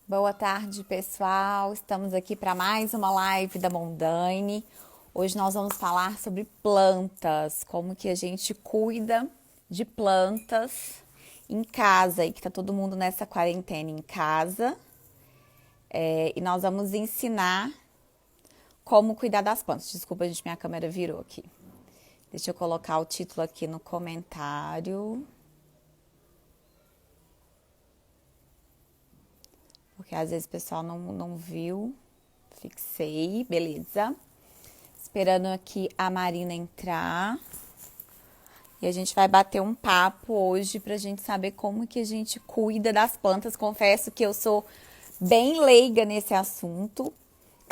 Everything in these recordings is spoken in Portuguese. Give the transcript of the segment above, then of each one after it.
Boa tarde, pessoal. Estamos aqui para mais uma live da Mondaine. Hoje nós vamos falar sobre plantas, como que a gente cuida de plantas em casa e que tá todo mundo nessa quarentena em casa. E nós vamos ensinar como cuidar das plantas. Desculpa, gente, minha câmera virou aqui. Deixa eu colocar o título aqui no comentário. Porque às vezes o pessoal não viu. Fixei, beleza. Esperando aqui a Marina entrar. E a gente vai bater um papo hoje pra gente saber como que a gente cuida das plantas. Confesso que eu sou bem leiga nesse assunto.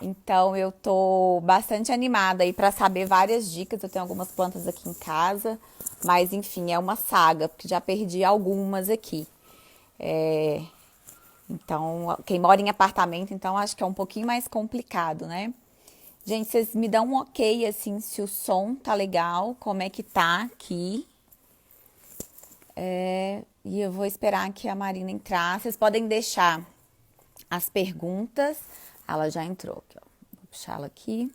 Então eu tô bastante animada aí pra saber várias dicas. Eu tenho algumas plantas aqui em casa, mas enfim, é uma saga, porque já perdi algumas aqui. Então, quem mora em apartamento, então acho que é um pouquinho mais complicado, né? Gente, vocês me dão um ok, assim, se o som tá legal, como é que tá aqui. E eu vou esperar que a Marina entrar. Vocês podem deixar as perguntas. Ela já entrou aqui, ó. Vou puxar ela aqui.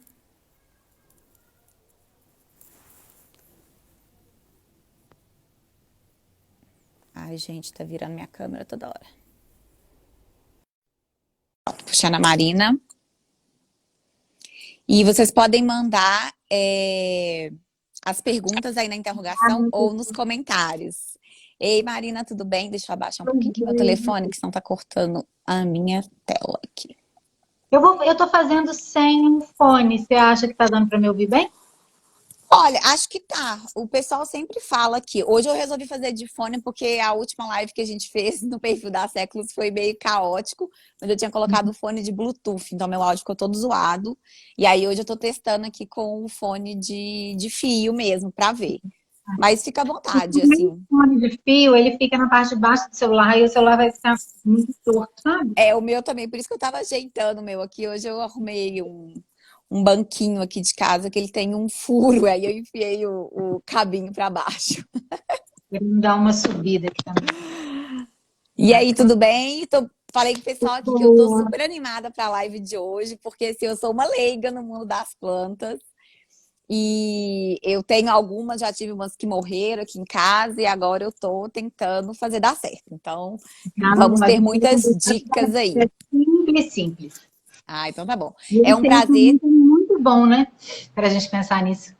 Ai, gente, tá virando minha câmera toda hora. Puxando a Marina. E vocês podem mandar as perguntas aí na interrogação ou nos comentários. Ei, Marina, tudo bem? Deixa eu abaixar um pouquinho aqui meu telefone, que senão tá cortando a minha tela aqui. Eu tô fazendo sem fone. Você acha que tá dando para me ouvir bem? Olha, acho que tá. O pessoal sempre fala aqui. Hoje eu resolvi fazer de fone porque a última live que a gente fez no perfil da Séculos foi meio caótico, mas eu tinha colocado o fone de Bluetooth, então meu áudio ficou todo zoado. E aí hoje eu tô testando aqui com o fone de fio mesmo, pra ver. Mas fica à vontade, O assim. fone de fio, ele fica na parte de baixo do celular e o celular vai ficar muito torto, sabe? É o meu também, por isso que eu tava ajeitando o meu aqui. Hoje eu arrumei um banquinho aqui de casa que ele tem um furo, aí eu enfiei o cabinho pra baixo. Ele me dá uma subida aqui também. E aí, tudo bem? Falei com o pessoal aqui que eu tô Boa. super animada para a live de hoje, porque assim, eu sou uma leiga no mundo das plantas. E eu tenho algumas, já tive umas que morreram aqui em casa e agora eu tô tentando fazer dar certo. Então, Ah, vamos mas ter eu vou muitas conversar dicas é aí. simples, simples. Ah, então tá bom. E É ele um tem um prazer, caminho muito bom, né? Para a gente pensar nisso.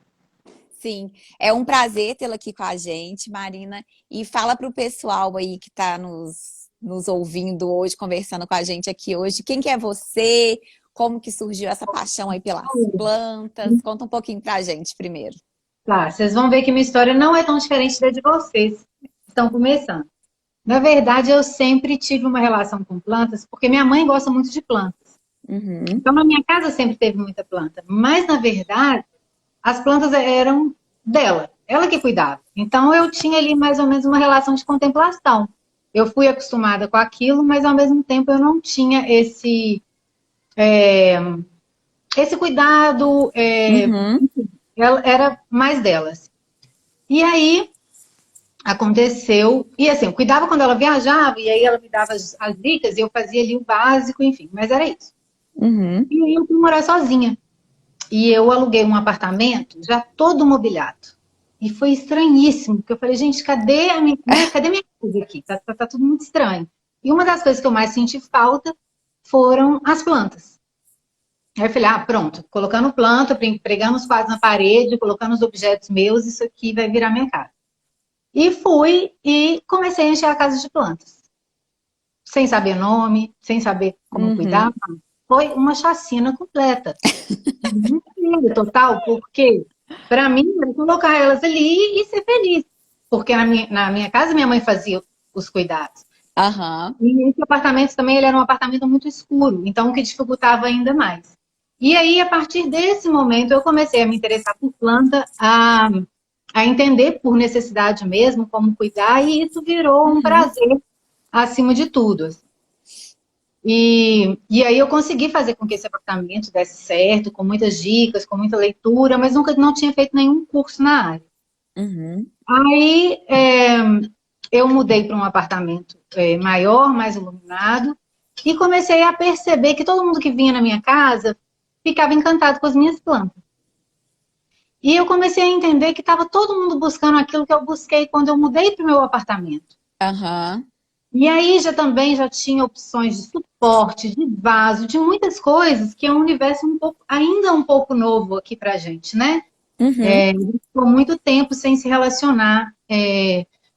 sim, é um prazer tê-la aqui com a gente, Marina. E fala para o pessoal aí que está nos ouvindo hoje, conversando com a gente aqui hoje, quem que é você? Como que surgiu essa paixão aí pelas plantas? Conta um pouquinho pra gente primeiro. Tá, vocês vão ver que minha história não é tão diferente da de vocês. Estão começando. Na verdade, eu sempre tive uma relação com plantas, porque minha mãe gosta muito de plantas. Uhum, Então, na minha casa sempre teve muita planta, mas na verdade, as plantas eram dela, ela que cuidava. Então, eu tinha ali mais ou menos uma relação de contemplação. Eu fui acostumada com aquilo, mas ao mesmo tempo eu não tinha esse cuidado, uhum, ela era mais delas. E aí aconteceu, e assim, eu cuidava quando ela viajava, e aí ela me dava as dicas, e eu fazia ali o básico, enfim, mas era isso. uhum. E aí eu fui morar sozinha. E eu aluguei um apartamento já todo mobiliado. E foi estranhíssimo, porque eu falei, gente, cadê a minha, né, cadê minha casa aqui? Tá tudo muito estranho. E uma das coisas que eu mais senti falta foram as plantas. Aí eu falei, ah, pronto, colocando planta, pregando os quadros na parede, colocando os objetos meus, isso aqui vai virar minha casa. E fui e comecei a encher a casa de plantas. Sem saber nome, sem saber como cuidar. Uhum. Foi uma chacina completa. Mentira total, porque para mim era colocar elas ali e ser feliz. Porque na minha casa minha mãe fazia os cuidados. Aham. E esse apartamento também ele era um apartamento muito escuro, então o que dificultava ainda mais. E aí, a partir desse momento, eu comecei a me interessar por planta, a entender por necessidade mesmo como cuidar, e isso virou um Uhum. prazer acima de tudo. E aí eu consegui fazer com que esse apartamento desse certo, com muitas dicas, com muita leitura, mas nunca não tinha feito nenhum curso na área. Uhum. Aí eu mudei para um apartamento maior, mais iluminado, E comecei a perceber que todo mundo que vinha na minha casa ficava encantado com as minhas plantas. E eu comecei a entender que estava todo mundo buscando aquilo que eu busquei quando eu mudei para o meu apartamento. Aham. E aí também já tinha opções de suporte, de vaso, de muitas coisas, que é um universo ainda um pouco novo aqui para a gente, né? Uhum. Por muito tempo sem se relacionar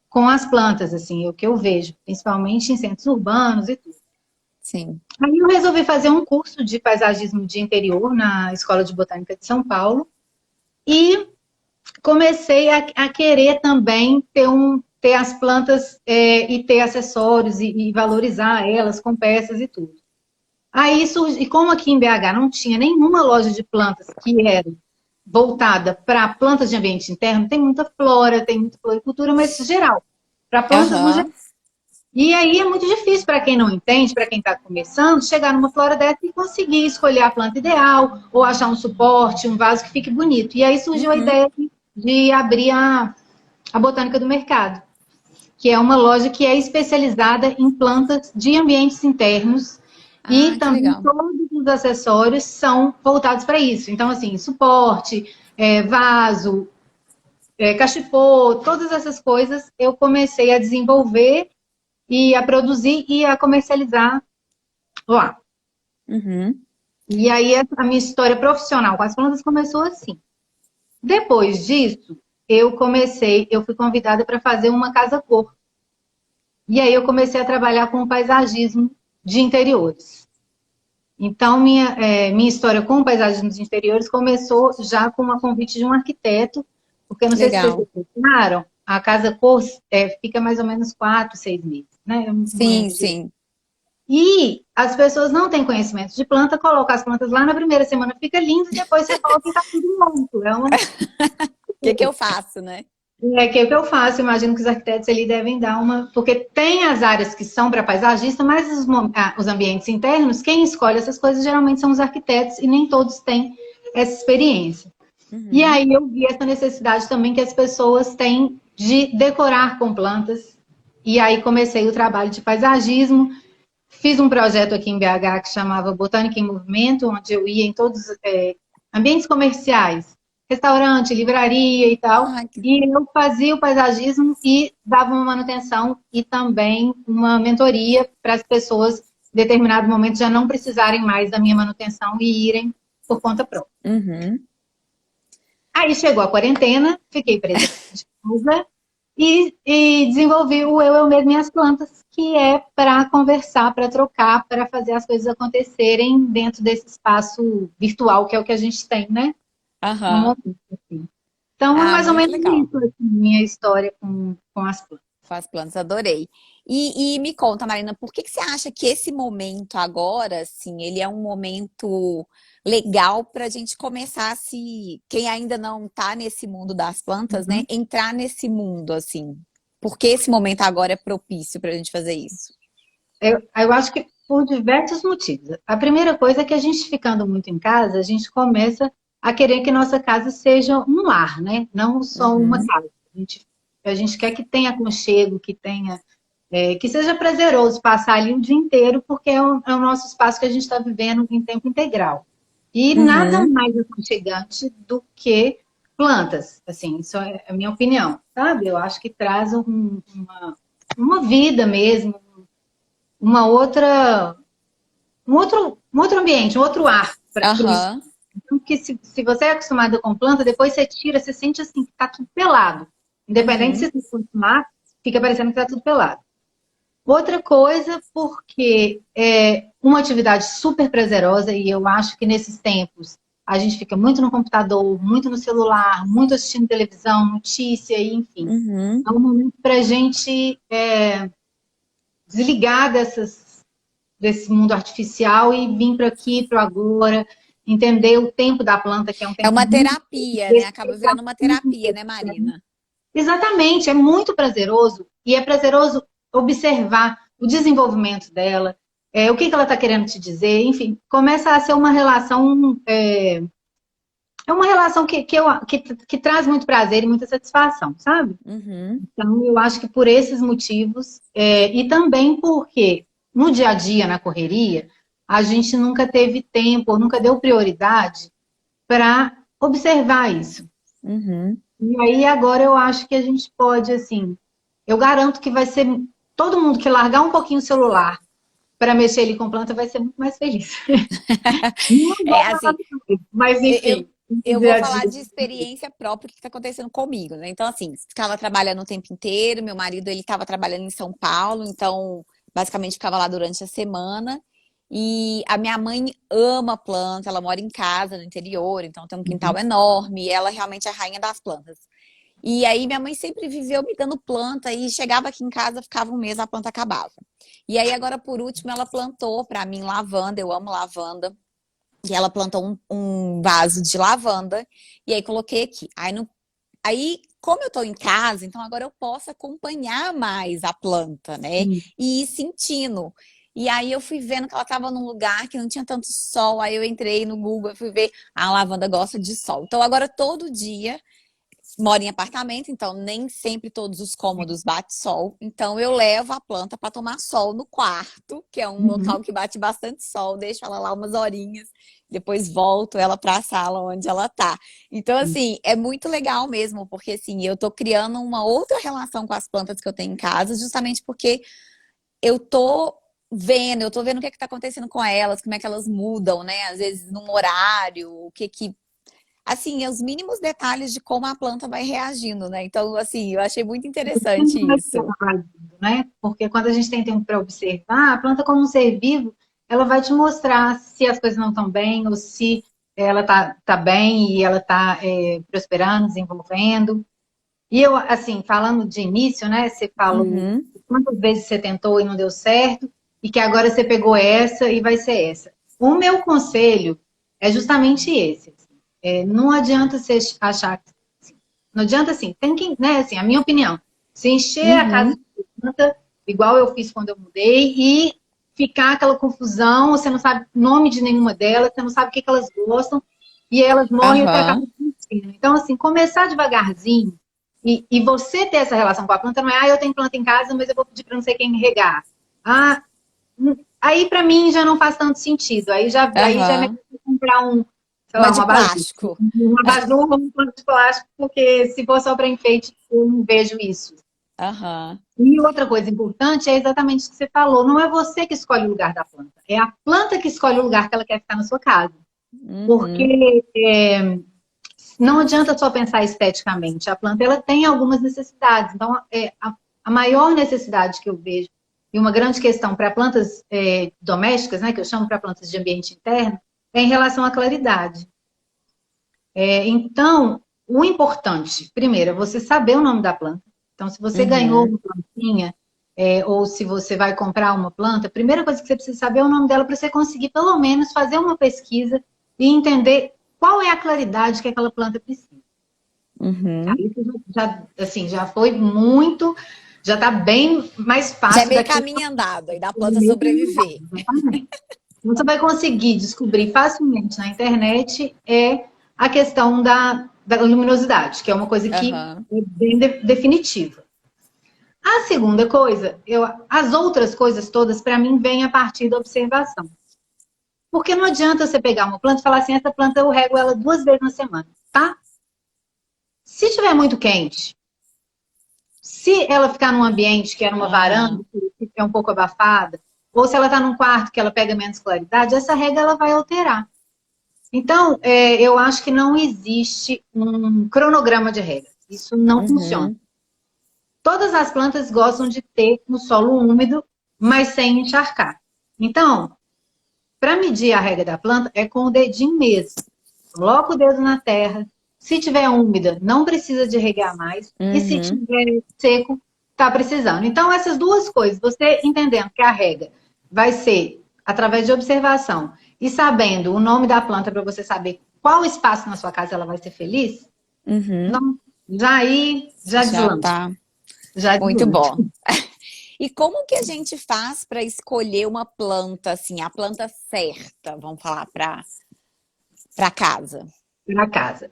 com as plantas, assim, é o que eu vejo, principalmente em centros urbanos e tudo. Sim. Aí eu resolvi fazer um curso de paisagismo de interior na Escola de Botânica de São Paulo e comecei a querer também ter as plantas e ter acessórios e valorizar elas com peças e tudo. Aí surge, e como aqui em BH não tinha nenhuma loja de plantas que era voltada para plantas de ambiente interno, tem muita flora, tem muita floricultura, mas geral, para plantas no geral. Aham. E aí é muito difícil para quem não entende, para quem está começando, chegar numa flora dessa e conseguir escolher a planta ideal, ou achar um suporte, um vaso que fique bonito. E aí surgiu a Uhum. ideia de abrir a Botânica do Mercado, que é uma loja que é especializada em plantas de ambientes internos e Ah, que também legal. todos os acessórios são voltados para isso. Então, assim, suporte, vaso, cachepô, todas essas coisas eu comecei a desenvolver e a produzir e a comercializar lá. Uhum. E aí a minha história profissional com as plantas começou assim. Depois disso, eu fui convidada para fazer uma casa-cor. E aí eu comecei a trabalhar com o paisagismo de interiores. Então, minha história com o paisagismo de interiores começou já com uma convite de um arquiteto, porque não sei se vocês Legal. pensaram, a casa cor fica mais ou menos 4, 6 meses, né? Sim, sim. E as pessoas não têm conhecimento de planta, colocam as plantas lá na primeira semana, fica lindo, e depois você volta e está tudo pronto. O que que eu faço, né? Que é o que eu faço, imagino que os arquitetos ali devem dar uma. Porque tem as áreas que são para paisagista, mas os ambientes internos, quem escolhe essas coisas geralmente são os arquitetos e nem todos têm essa experiência. E Uhum. aí eu vi essa necessidade também que as pessoas têm de decorar com plantas. E aí comecei o trabalho de paisagismo. Fiz um projeto aqui em BH que chamava Botânica em Movimento, onde eu ia em todos os ambientes comerciais, restaurante, livraria e tal, Ah, e eu fazia o paisagismo e dava uma manutenção e também uma mentoria para as pessoas, em determinado momento, já não precisarem mais da minha manutenção e irem por conta própria. uhum. Aí chegou a quarentena, fiquei presa de casa e desenvolvi o Eu Mesmo e as Plantas, que é para conversar, para trocar, para fazer as coisas acontecerem dentro desse espaço virtual, que é o que a gente tem, né? No Aham. momento. Assim. Então, é Ah, mais ou muito menos legal. isso, assim, minha história com as plantas. Com as plantas, adorei. E me conta, Marina, por que que você acha que esse momento agora, assim, ele é um momento legal para a gente começar a se, quem ainda não está nesse mundo das plantas, né, Uhum. entrar nesse mundo, assim? Por que esse momento agora é propício para a gente fazer isso? Eu acho que por diversos motivos. A primeira coisa é que a gente ficando muito em casa, a gente começa a querer que nossa casa seja um lar, né? Não só uma Uhum, casa. A gente quer que tenha aconchego, que tenha, que seja prazeroso passar ali o dia inteiro, porque é o nosso espaço que a gente está vivendo em tempo integral. E nada uhum, mais aconchegante do que plantas. Assim, isso é a minha opinião, sabe? Eu acho que traz uma vida mesmo, uma outra, um outro ambiente, um outro ar para o espaço. aham, Porque se você é acostumado com planta, depois você tira, você sente assim que está tudo pelado. Independente se uhum, você se acostumar, fica parecendo que está tudo pelado. Outra coisa, porque é uma atividade super prazerosa e eu acho que nesses tempos a gente fica muito no computador, muito no celular, muito assistindo televisão, notícia, enfim. uhum. É um momento para a gente desligar desse mundo artificial e vir para aqui, para agora, entender o tempo da planta, que é um É tempo uma muito terapia, né? Acaba virando uma terapia, né, Marina? exatamente, é muito prazeroso e é prazeroso observar o desenvolvimento dela, o que ela está querendo te dizer, enfim, começa a ser uma relação, é uma relação que traz muito prazer e muita satisfação, sabe? Uhum, Então, eu acho que por esses motivos, e também porque no dia a dia, na correria, a gente nunca teve tempo, ou nunca deu prioridade para observar isso. Uhum. E aí agora eu acho que a gente pode, assim, eu garanto que vai ser todo mundo que largar um pouquinho o celular para mexer ele com planta vai ser muito mais feliz. Não vou É falar assim, tudo, mas eu, enfim, no eu dia vou a falar dia. de experiência própria que está acontecendo comigo, né? Então, assim, ficava trabalhando o tempo inteiro, meu marido, ele estava trabalhando em São Paulo, então, basicamente, ficava lá durante a semana. E a minha mãe ama planta, ela mora em casa, no interior, então tem um quintal enorme, e ela realmente é a rainha das plantas. E aí minha mãe sempre viveu me dando planta e chegava aqui em casa, ficava um mês, a planta acabava. E aí agora por último ela plantou para mim lavanda, eu amo lavanda. E ela plantou um vaso de lavanda e aí coloquei aqui. Aí, como eu tô em casa, então agora eu posso acompanhar mais a planta, né? Sim. E ir sentindo. E aí eu fui vendo que ela estava num lugar que não tinha tanto sol. Aí eu entrei no Google e fui ver, a lavanda gosta de sol. Então agora todo dia moro em apartamento, então nem sempre todos os cômodos bate sol. Então eu levo a planta para tomar sol no quarto, que é um Uhum. local que bate bastante sol, deixo ela lá umas horinhas, depois volto ela para a sala onde ela tá. Então assim, é muito legal mesmo, porque assim, eu tô criando uma outra relação com as plantas que eu tenho em casa, justamente porque eu eu tô vendo o que que tá acontecendo com elas, como é que elas mudam, né? Às vezes num horário, o que que assim, os mínimos detalhes de como a planta vai reagindo, né? Então, assim, eu achei muito interessante isso. Né? Porque quando a gente tem tempo para observar, a planta como um ser vivo, ela vai te mostrar se as coisas não estão bem ou se ela tá bem e ela está prosperando, desenvolvendo. E eu, assim, falando de início, né? Você falou Uhum, quantas vezes você tentou e não deu certo, e que agora você pegou essa e vai ser essa. O meu conselho é justamente esse. Não adianta você achar. Não adianta assim, tem que, né, assim, a minha opinião, se encher a casa uhum, de planta, igual eu fiz quando eu mudei, e ficar aquela confusão, você não sabe o nome de nenhuma delas, você não sabe o que, que elas gostam, e elas morrem e você acaba aham, desistindo. Então, assim, começar devagarzinho, e você ter essa relação com a planta, não é, eu tenho planta em casa, mas eu vou pedir para não sei quem regar. Ah, aí para mim já não faz tanto sentido. Aí já é melhor aham. comprar sei Uma lá, de uma abajur. plástico. Uma abajur ou um pano de plástico, porque se for só para enfeite, eu não vejo isso. Aham. E outra coisa importante é exatamente isso que você falou. Não é você que escolhe o lugar da planta. É a planta que escolhe o lugar que ela quer ficar na sua casa. Uhum, Porque não adianta só pensar esteticamente. A planta ela tem algumas necessidades. Então, a maior necessidade que eu vejo, e uma grande questão para plantas domésticas, né, que eu chamo para plantas de ambiente interno, é em relação à claridade. Então, o importante, primeiro, é você saber o nome da planta. Então, se você ganhou uhum, uma plantinha, ou se você vai comprar uma planta, a primeira coisa que você precisa saber é o nome dela para você conseguir, pelo menos, fazer uma pesquisa e entender qual é a claridade que aquela planta precisa. uhum. Aí assim, já foi muito, já está bem mais Já é fácil meio daqui caminho andado aí da para o planta meio sobreviver. caminho, exatamente. Você vai conseguir descobrir facilmente na internet a questão da luminosidade, que é uma coisa que Aham. é bem definitiva. A segunda coisa, as outras coisas todas, para mim, vêm a partir da observação. Porque não adianta você pegar uma planta e falar assim, essa planta eu rego ela 2 vezes na semana, tá? Se estiver muito quente, se ela ficar num ambiente que é numa varanda, Aham. que é um pouco abafada, ou se ela está num quarto que ela pega menos claridade, essa regra ela vai alterar. Então, eu acho que não existe um cronograma de regras. Isso não funciona. Uhum. Todas as plantas gostam de ter um solo úmido, mas sem encharcar. Então, para medir a regra da planta, é com o dedinho mesmo. Coloca o dedo na terra. Se tiver úmida, não precisa de regar mais. E se Uhum. tiver seco, está precisando. Então, essas duas coisas, você entendendo que a regra vai ser através de observação e sabendo o nome da planta para você saber qual espaço na sua casa ela vai ser feliz, Uhum. não, já aí já Já deslancha. tá Já muito deslancha. bom. E como que a gente faz para escolher uma planta, assim, a planta certa, vamos falar, para casa? Na casa.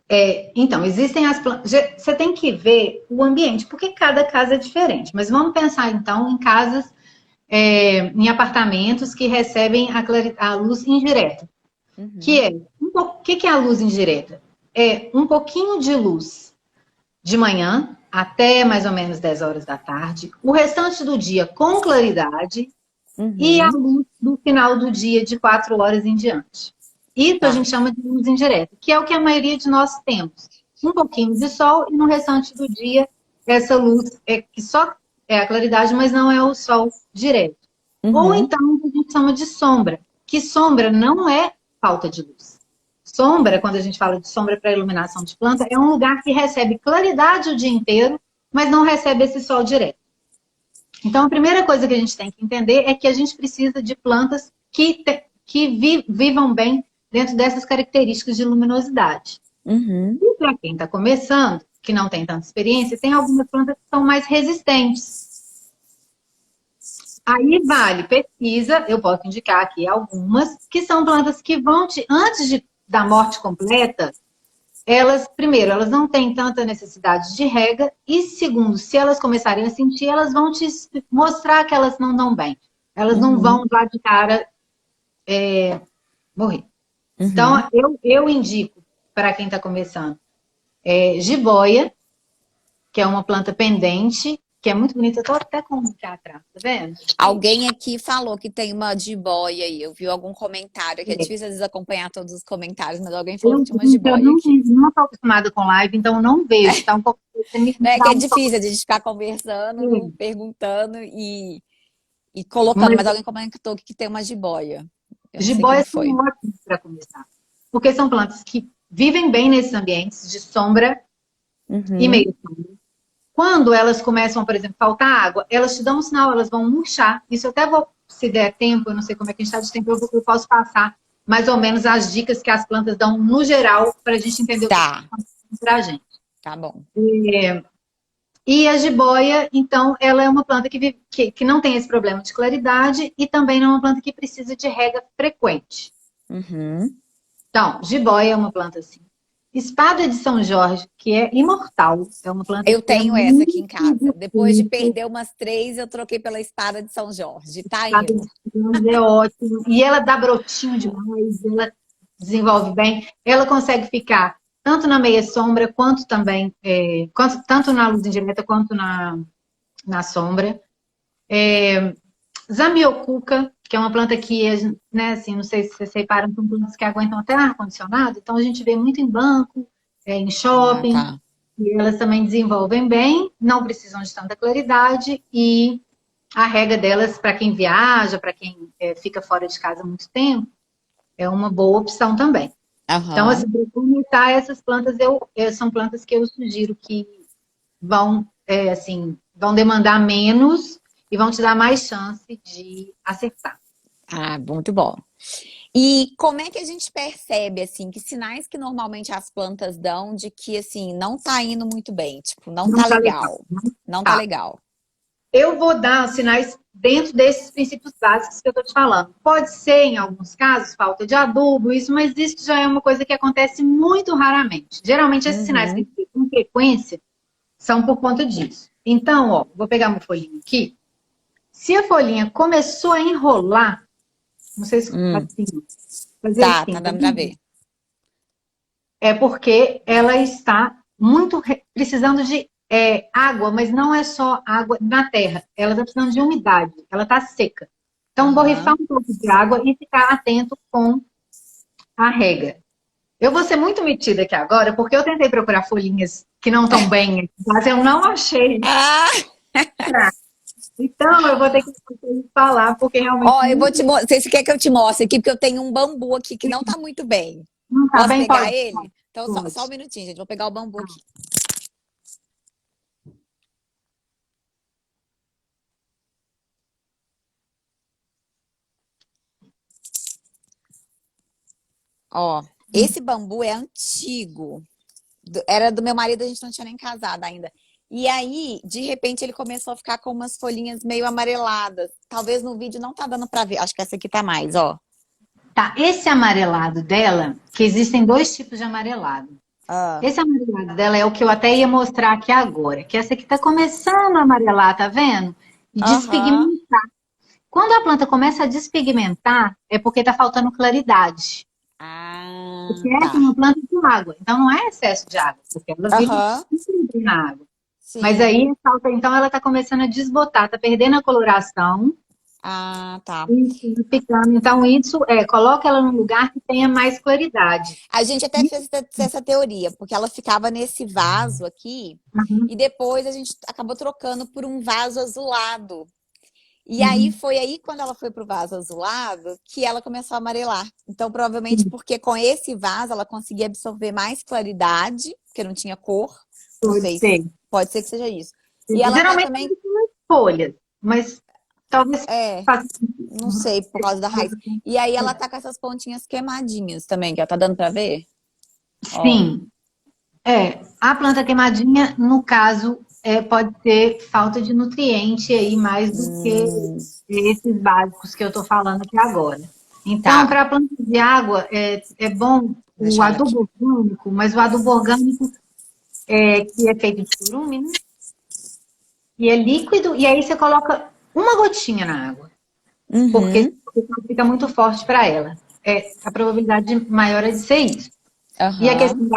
Então, existem as plantas. Você tem que ver o ambiente, porque cada casa é diferente. Mas vamos pensar, então, em casas. em apartamentos que recebem a luz indireta. Que Uhum. é, que é a luz indireta? É um pouquinho de luz de manhã até mais ou menos 10 horas da tarde, o restante do dia com claridade e a Uhum. luz do final do dia de 4 horas em diante. Isso a Tá. gente chama de luz indireta, que é o que a maioria de nós temos. Um pouquinho de sol e no restante do dia essa luz é que só é a claridade, mas não é o sol direto. Ou Uhum. então o que a gente chama de sombra, que sombra não é falta de luz. Sombra, quando a gente fala de sombra para iluminação de planta, é um lugar que recebe claridade o dia inteiro, mas não recebe esse sol direto. Então, a primeira coisa que a gente tem que entender é que a gente precisa de plantas que vivam bem dentro dessas características de luminosidade. Uhum. E para quem está começando, que não tem tanta experiência, tem algumas plantas que são mais resistentes. Aí vale pesquisa, eu posso indicar aqui algumas, que são plantas que vão antes da morte completa, elas, primeiro, elas não têm tanta necessidade de rega, e segundo, se elas começarem a sentir, elas vão te mostrar que elas não estão bem. Elas não Uhum. vão lá de cara morrer. Uhum. Então, eu indico para quem está começando, jiboia, que é uma planta pendente, que é muito bonita. Eu estou até com um aqui atrás, tá vendo? Aqui. Alguém aqui falou que tem uma jiboia aí. Eu vi algum comentário, que é difícil às vezes acompanhar todos os comentários, mas alguém falou que tinha uma Eu jiboia aqui. não estou acostumada com live, então eu não vejo. Tá um pouco. Você me É que dá é um pouco. difícil a gente ficar conversando, perguntando e colocando, Mas mas alguém comentou que tem uma jiboia. Eu não sei quem jiboias são foi. ótimas para começar. Porque são plantas que vivem bem nesses ambientes de sombra e Uhum. meio sombra. Quando elas começam, por exemplo, a faltar água, elas te dão um sinal, elas vão murchar. Isso eu até vou, se der tempo, eu não sei como é que a gente está de tempo, eu posso passar mais ou menos as dicas que as plantas dão no geral para a gente entender o que Tá, estão fazendo para a gente. tá bom. E a jiboia, então, ela é uma planta que não tem esse problema de claridade e também não é uma planta que precisa de rega frequente. Uhum. Então, jiboia é uma planta assim. Espada de São Jorge, que é imortal, é uma planta Eu que é tenho essa aqui muito em casa. Depois de difícil. perder umas três, eu troquei pela espada de São Jorge. Tá Espada indo. de São Jorge é ótimo. E ela dá brotinho demais, ela desenvolve bem. Ela consegue ficar tanto na meia sombra, quanto também, tanto na luz indireta, quanto na sombra. Zamioculca, que é uma planta que, né, assim, não sei se vocês reparam, são plantas que aguentam até ar-condicionado, então a gente vê muito em banco, em Ah, shopping, tá. e elas também desenvolvem bem, não precisam de tanta claridade, e a rega delas, para quem viaja, para quem fica fora de casa há muito tempo, é uma boa opção também. Então, assim, Aham. para começar essas plantas, são plantas que eu sugiro que vão demandar menos e vão te dar mais chance de acertar. Ah, muito bom. E como é que a gente percebe, assim, que sinais que normalmente as plantas dão de que, assim, não tá indo muito bem? Tipo, não Não tá tá legal. legal. Não tá Tá. legal. Eu vou dar sinais dentro desses princípios básicos que eu estou te falando. Pode ser, em alguns casos, falta de adubo, isso, mas isso já é uma coisa que acontece muito raramente. Geralmente, esses sinais que a Uhum. gente vê com frequência são por conta disso. Então, ó, vou pegar uma folhinha aqui. Se a folhinha começou a enrolar, não sei se Hum. assim, fazer Tá assim, tá dando pra vendo? ver. É porque ela está muito precisando de água, mas não é só água na terra. Ela está precisando de umidade, ela está seca. Então, borrifar Aham. um pouco de água e ficar atento com a rega. Eu vou ser muito metida aqui agora, porque eu tentei procurar folhinhas que não estão bem, mas eu não achei. Ah! Então, eu vou ter que falar, porque realmente Ó, eu vou não te mostrar. Você quer que eu te mostre aqui? Porque eu tenho um bambu aqui que não tá muito bem. está Posso bem, pegar pode. ele? Então, só um Pode. minutinho, gente. Vou pegar o bambu aqui. Ó, esse bambu é antigo. Era do meu marido, a gente não tinha nem casado ainda. E aí, de repente, ele começou a ficar com umas folhinhas meio amareladas. Talvez no vídeo não tá dando pra ver. Acho que essa aqui tá mais, ó. Tá, esse amarelado dela, que existem dois tipos de amarelado. Ah, Esse amarelado dela é o que eu até ia mostrar aqui agora, que essa aqui tá começando a amarelar, tá vendo? E aham. despigmentar. Quando a planta começa a despigmentar, é porque está faltando claridade. Ah, Porque essa é tá. uma planta com água. Então não é excesso de água, porque ela vive Aham, sempre na água. Mas sim. aí falta, então ela está começando a desbotar, está perdendo a coloração. Ah, tá. E ficando. Então, isso coloca ela num lugar que tenha mais claridade. A gente até E- fez essa teoria, porque ela ficava nesse vaso aqui, e Uhum, depois a gente acabou trocando por um vaso azulado. E aí uhum, foi aí quando ela foi pro vaso azulado que ela começou a amarelar. Então, provavelmente sim, porque com esse vaso ela conseguia absorver mais claridade, porque não tinha cor. Não pode sei, ser. pode ser que seja isso. E ela tá Geralmente também, são folhas, mas talvez é, faça. não sei, por causa da raiz. E aí ela tá com essas pontinhas queimadinhas também, que ela tá dando pra ver? Ó. Sim, a planta queimadinha, no caso, pode ter falta de nutriente aí mais do que Hum, esses básicos que eu estou falando aqui agora. Então, tá, para a planta de água, é bom o deixa ela aqui. adubo orgânico, mas o adubo orgânico que é feito de churume, né? E é líquido, e aí você coloca uma gotinha na água, porque Uhum, senão fica muito forte para ela. A probabilidade maior é de ser isso. E a aham, questão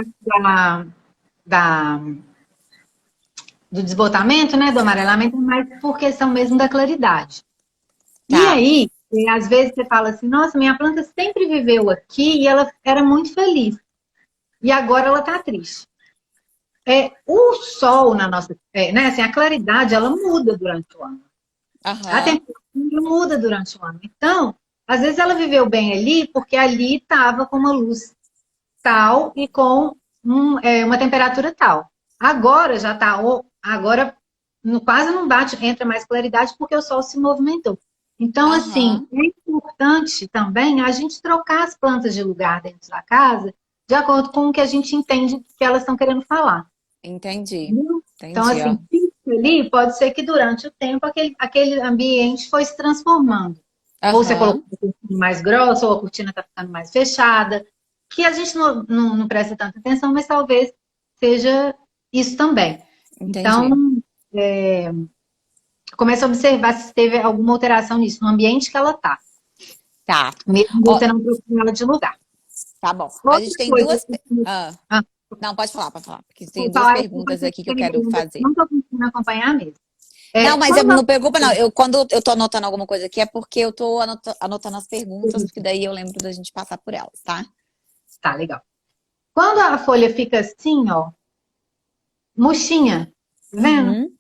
da- do desbotamento, né, do amarelamento, é mais por questão mesmo da claridade. E tá. aí, às vezes você fala assim, nossa, minha planta sempre viveu aqui e ela era muito feliz. E agora ela está triste. O sol na nossa, né, assim, a claridade, ela muda durante o ano. A Aham, temperatura muda durante o ano. Então, às vezes ela viveu bem ali porque ali estava com uma luz tal e com uma temperatura tal. Agora já está, agora quase não bate, entra mais claridade porque o sol se movimentou. Então, assim, aham, é importante também a gente trocar as plantas de lugar dentro da casa de acordo com o que a gente entende que elas estão querendo falar. entendi. Entendeu? Então, Entendi, ó. assim, ali pode ser que durante o tempo aquele ambiente foi se transformando. Ou você colocou Aham, a cortina mais grossa, ou a cortina está ficando mais fechada, que a gente não presta tanta atenção, mas talvez seja isso também. Então, entendi. comece a observar se teve alguma alteração nisso, no ambiente que ela está, Tá. mesmo Ó, você não trocando ela de lugar. tá bom. A Outra gente tem coisa, duas. Ah, ah, não, pode falar, porque tem vou duas falar é que perguntas você aqui que eu tem quero ainda, fazer. não estou conseguindo acompanhar mesmo. Não, mas Quando não preocupa, não. Quando eu tô anotando alguma coisa aqui, é porque eu tô anotando as perguntas, porque daí eu lembro da gente passar por elas, tá? tá, legal. Quando a folha fica assim, ó, murchinha, tá vendo? Uhum.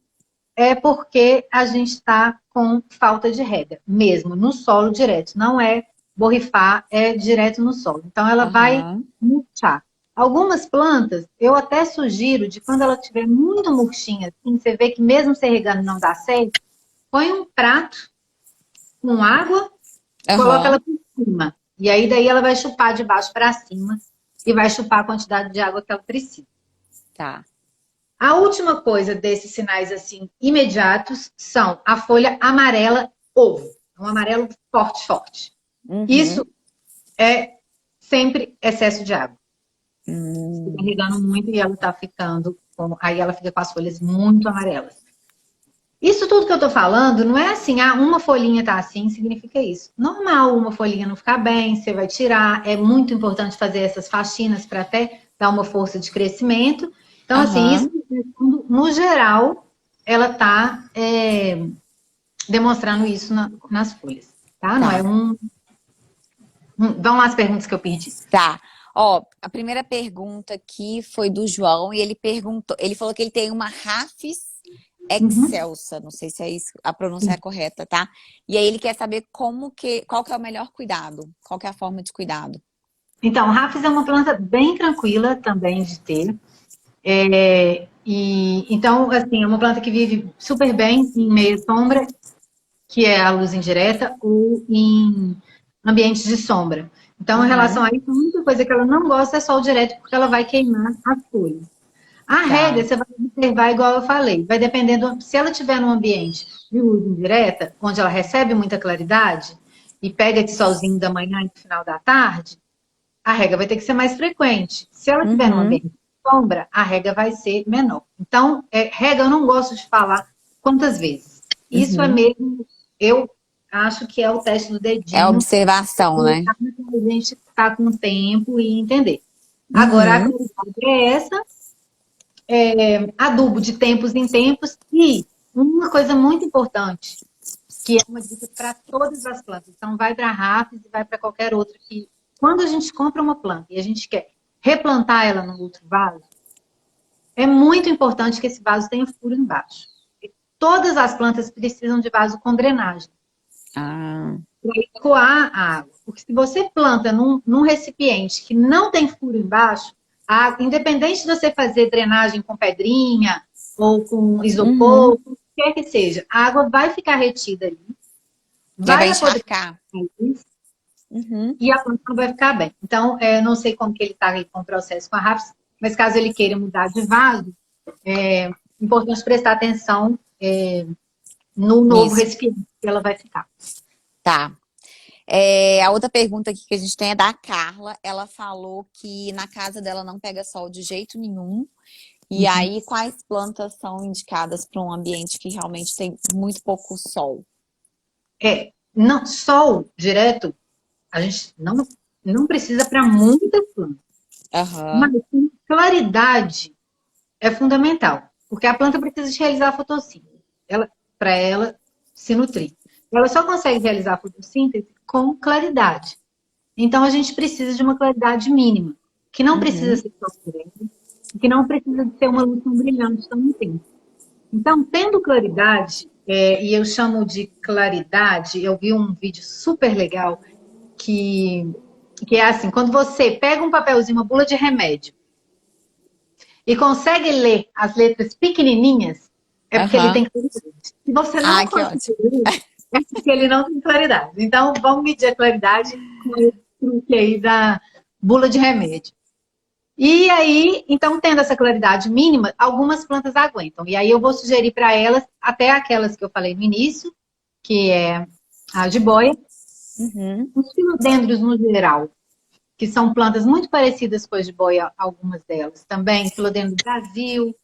É porque a gente está com falta de rega, mesmo, no solo direto. Não é borrifar, é direto no solo. Então, ela vai Aham. murchar. Algumas plantas, eu até sugiro de quando ela estiver muito murchinha, assim, você vê que mesmo você regando não dá certo, põe um prato com água, coloca ela Aham. por cima. E aí, daí ela vai chupar de baixo para cima e vai chupar a quantidade de água que ela precisa. Tá. A última coisa desses sinais assim imediatos são a folha amarela ovo, um amarelo forte, forte. Uhum. Isso é sempre excesso de água. Fica Hum. regando muito e ela está ficando, aí ela fica com as folhas muito amarelas. Isso tudo que eu tô falando não é assim, uma folhinha tá assim, significa isso. Normal, uma folhinha não ficar bem, você vai tirar. É muito importante fazer essas faxinas para até dar uma força de crescimento. Então, assim, isso, Aham. no geral, ela tá demonstrando isso nas folhas, tá? Não é Tá. Vão lá as perguntas que eu perdi. Tá. Ó, a primeira pergunta aqui foi do João e ele perguntou, ele falou que ele tem uma Rafis Uhum. excelsa, não sei se é isso, a pronúncia é correta, tá? E aí ele quer saber qual que é o melhor cuidado, qual que é a forma de cuidado. Então, Rafis é uma planta bem tranquila também de ter. Então, assim, é uma planta que vive super bem em meia sombra, que é a luz indireta, ou em ambientes de sombra. Então, em relação Uhum. a isso, a única coisa que ela não gosta é sol direto, porque ela vai queimar as folhas. A rega, Tá. você vai observar igual eu falei, vai dependendo, se ela estiver num ambiente de luz indireta, onde ela recebe muita claridade, e pega esse solzinho da manhã e no final da tarde, a rega vai ter que ser mais frequente. Se ela estiver num Uhum. ambiente de sombra, a rega vai ser menor. Então, rega eu não gosto de falar quantas vezes. Isso é Uhum. mesmo, eu acho que é o teste do É a dedinho, observação, né? a gente está com tempo e entender. Agora, a Uhum. qualidade é essa, adubo de tempos em tempos e uma coisa muito importante, que é uma dica para todas as plantas. Então, vai para a Rafis e vai para qualquer outra. Que quando a gente compra uma planta e a gente quer replantar ela num outro vaso, é muito importante que esse vaso tenha furo embaixo. Todas as plantas precisam de vaso com drenagem Ah, para escoar a água. Porque se você planta num recipiente que não tem furo embaixo, independente de você fazer drenagem com pedrinha ou com isopor, uhum. o que quer que seja, a água vai ficar retida ali, E aí vai vai apodrecer encharcar. Uhum. e a planta não vai ficar bem. Então, não sei como que ele está aí com o processo com a RAPS, mas caso ele queira mudar de vaso, é importante prestar atenção no novo Isso, recipiente que ela vai ficar. tá. A outra pergunta aqui que a gente tem é da Carla. Ela falou que na casa dela não pega sol de jeito nenhum. E aí, quais plantas são indicadas para um ambiente que realmente tem muito pouco sol? Não, sol direto, a gente não precisa para muitas plantas, mas Aham. claridade é fundamental, porque a planta precisa de realizar a fotossíntese, para ela se nutrir. Ela só consegue realizar a fotossíntese com claridade. Então, a gente precisa de uma claridade mínima, que não precisa Uhum. ser tão grande, que não precisa de ser uma luz tão brilhante tão intensa. Então, tendo claridade, e eu chamo de claridade, eu vi um vídeo super legal que, que é assim, quando você pega um papelzinho, uma bula de remédio, e consegue ler as letras pequenininhas, é porque ele Aham. tem claridade. Se você Ah, não que consegue ótimo. ler, é porque ele não tem claridade. Então, vamos medir a claridade com esse truque aí da bula de remédio. E aí, então, tendo essa claridade mínima, algumas plantas aguentam. E aí eu vou sugerir para elas, até aquelas que eu falei no início, que é a jiboia, Uhum. os filodendros no geral, que são plantas muito parecidas com a jiboia, algumas delas. Também filodendro Brasil,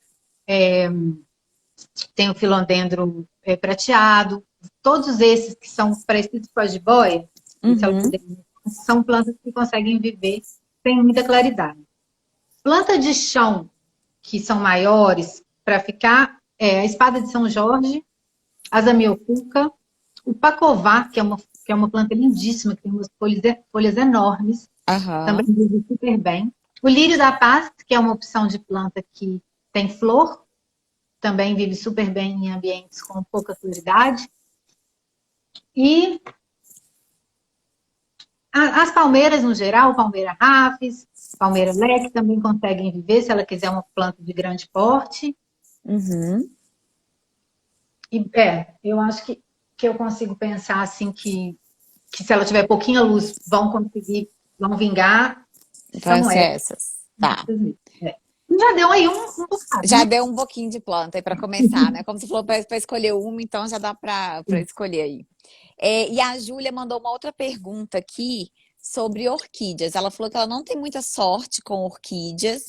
tem o filodendro prateado. Todos esses que são parecidos com a jiboia, esse é o Uhum. são plantas que conseguem viver sem muita claridade. Planta de chão que são maiores para ficar a espada de São Jorge, a zamioculca, o pacová, que é uma planta lindíssima, que tem umas folhas enormes, também Aham. vive super bem. O lírio da paz, que é uma opção de planta que tem flor, também vive super bem em ambientes com pouca claridade. E as palmeiras, no geral, palmeira rafis, palmeira leque, também conseguem viver se ela quiser uma planta de grande porte. Uhum. E, eu acho que eu consigo pensar assim que se ela tiver pouquinha luz, vão vingar, Vão são ser essas. essas. Tá. Mesmo. Já deu aí um bocado, Já né? deu um pouquinho de planta aí para começar, né? Como você falou para escolher uma, então já dá para escolher aí. E a Júlia mandou uma outra pergunta aqui sobre orquídeas. Ela falou que ela não tem muita sorte com orquídeas.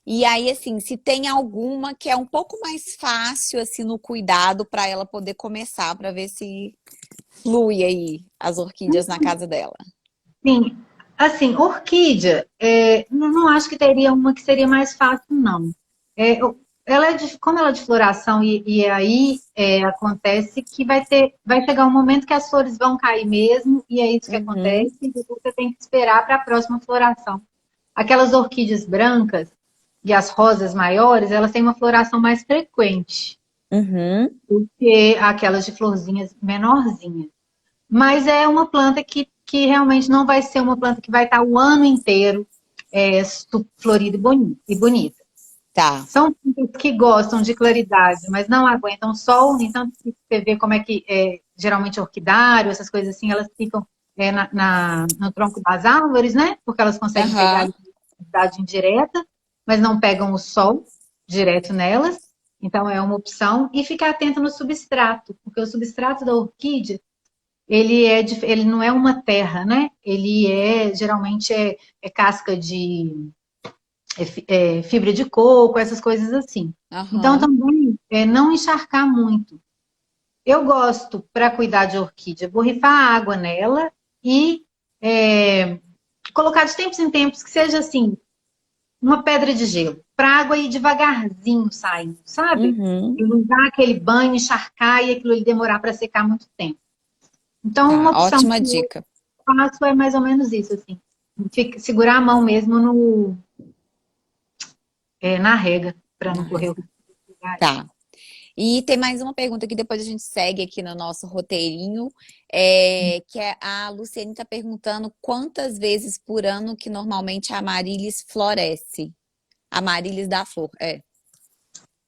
E aí, assim, se tem alguma que é um pouco mais fácil, assim, no cuidado para ela poder começar, para ver se flui aí as orquídeas na casa dela. Sim, assim, orquídea, não acho que teria uma que seria mais fácil, não. Ela como ela é de floração e aí acontece que vai chegar um momento que as flores vão cair mesmo, e é isso que Uhum, acontece, e depois você tem que esperar para a próxima floração. Aquelas orquídeas brancas e as rosas maiores, elas têm uma floração mais frequente uhum, do que aquelas de florzinhas menorzinhas. Mas é uma planta que realmente não vai ser uma planta que vai estar o ano inteiro florida e bonita. tá. São plantas que gostam de claridade, mas não aguentam sol, nem tanto que você vê como é que geralmente orquidário, essas coisas assim, elas ficam no tronco das árvores, né? Porque elas conseguem pegar a Aham, luminosidade indireta, mas não pegam o sol direto nelas. Então é uma opção. E ficar atento no substrato, porque o substrato da orquídea ele não é uma terra, né? Ele geralmente é casca de fibra de coco, essas coisas assim. Então aham. também não encharcar muito. Eu gosto, para cuidar de orquídea, borrifar água nela e colocar de tempos em tempos, que seja assim, uma pedra de gelo, para a água ir devagarzinho saindo, sabe? E Uhum. não dar aquele banho, encharcar e aquilo ali demorar para secar muito tempo. Então, Tá, uma opção ótima que eu dica. faço é mais ou menos isso, assim. Segurar a mão mesmo na rega, para não Na correr o rega. risco de pegar. Tá. E tem mais uma pergunta que depois a gente segue aqui no nosso roteirinho, que é a Luciene está perguntando quantas vezes por ano que normalmente a Amaryllis floresce. Amaryllis da flor,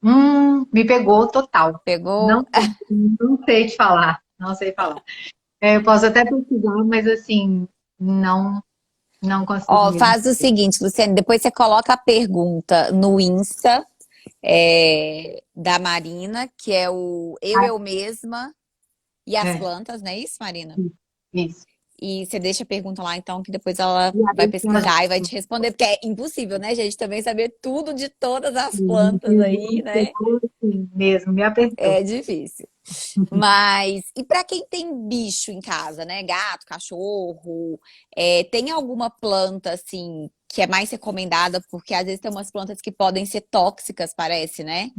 Me pegou total. Pegou? Não, não sei te falar, não sei falar. Eu posso até pesquisar, mas assim, não, não consigo Ó, mesmo. faz o seguinte, Luciane, depois você coloca a pergunta no Insta, da Marina, que é o eu mesma e as É, plantas, não é isso, Marina? isso. E você deixa a pergunta lá, então, que depois ela E vai aí, pesquisar e vai te responder, porque é impossível, né, gente, também saber tudo de todas as plantas aí, me né? pegou assim mesmo, me apertou. É difícil. Mas, e para quem tem bicho em casa, né? Gato, cachorro, tem alguma planta, assim, que é mais recomendada? Porque às vezes tem umas plantas que podem ser tóxicas, parece, né?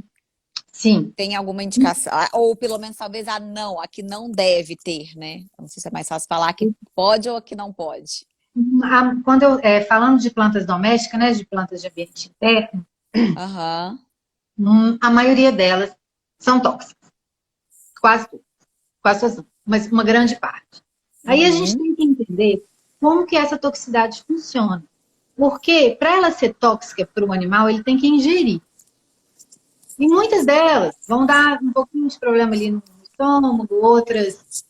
Sim. Tem alguma indicação? Ou pelo menos talvez não, a que não deve ter, né? Não sei se é mais fácil falar que pode ou a que não pode. Quando falando de plantas domésticas, né, de plantas de ambiente interno, Aham, a maioria delas são tóxicas, quase todas, quase todas não, mas uma grande parte. Aí a gente uhum, tem que entender como que essa toxicidade funciona. Porque para ela ser tóxica para o animal, ele tem que ingerir. E muitas delas vão dar um pouquinho de problema ali no estômago, outras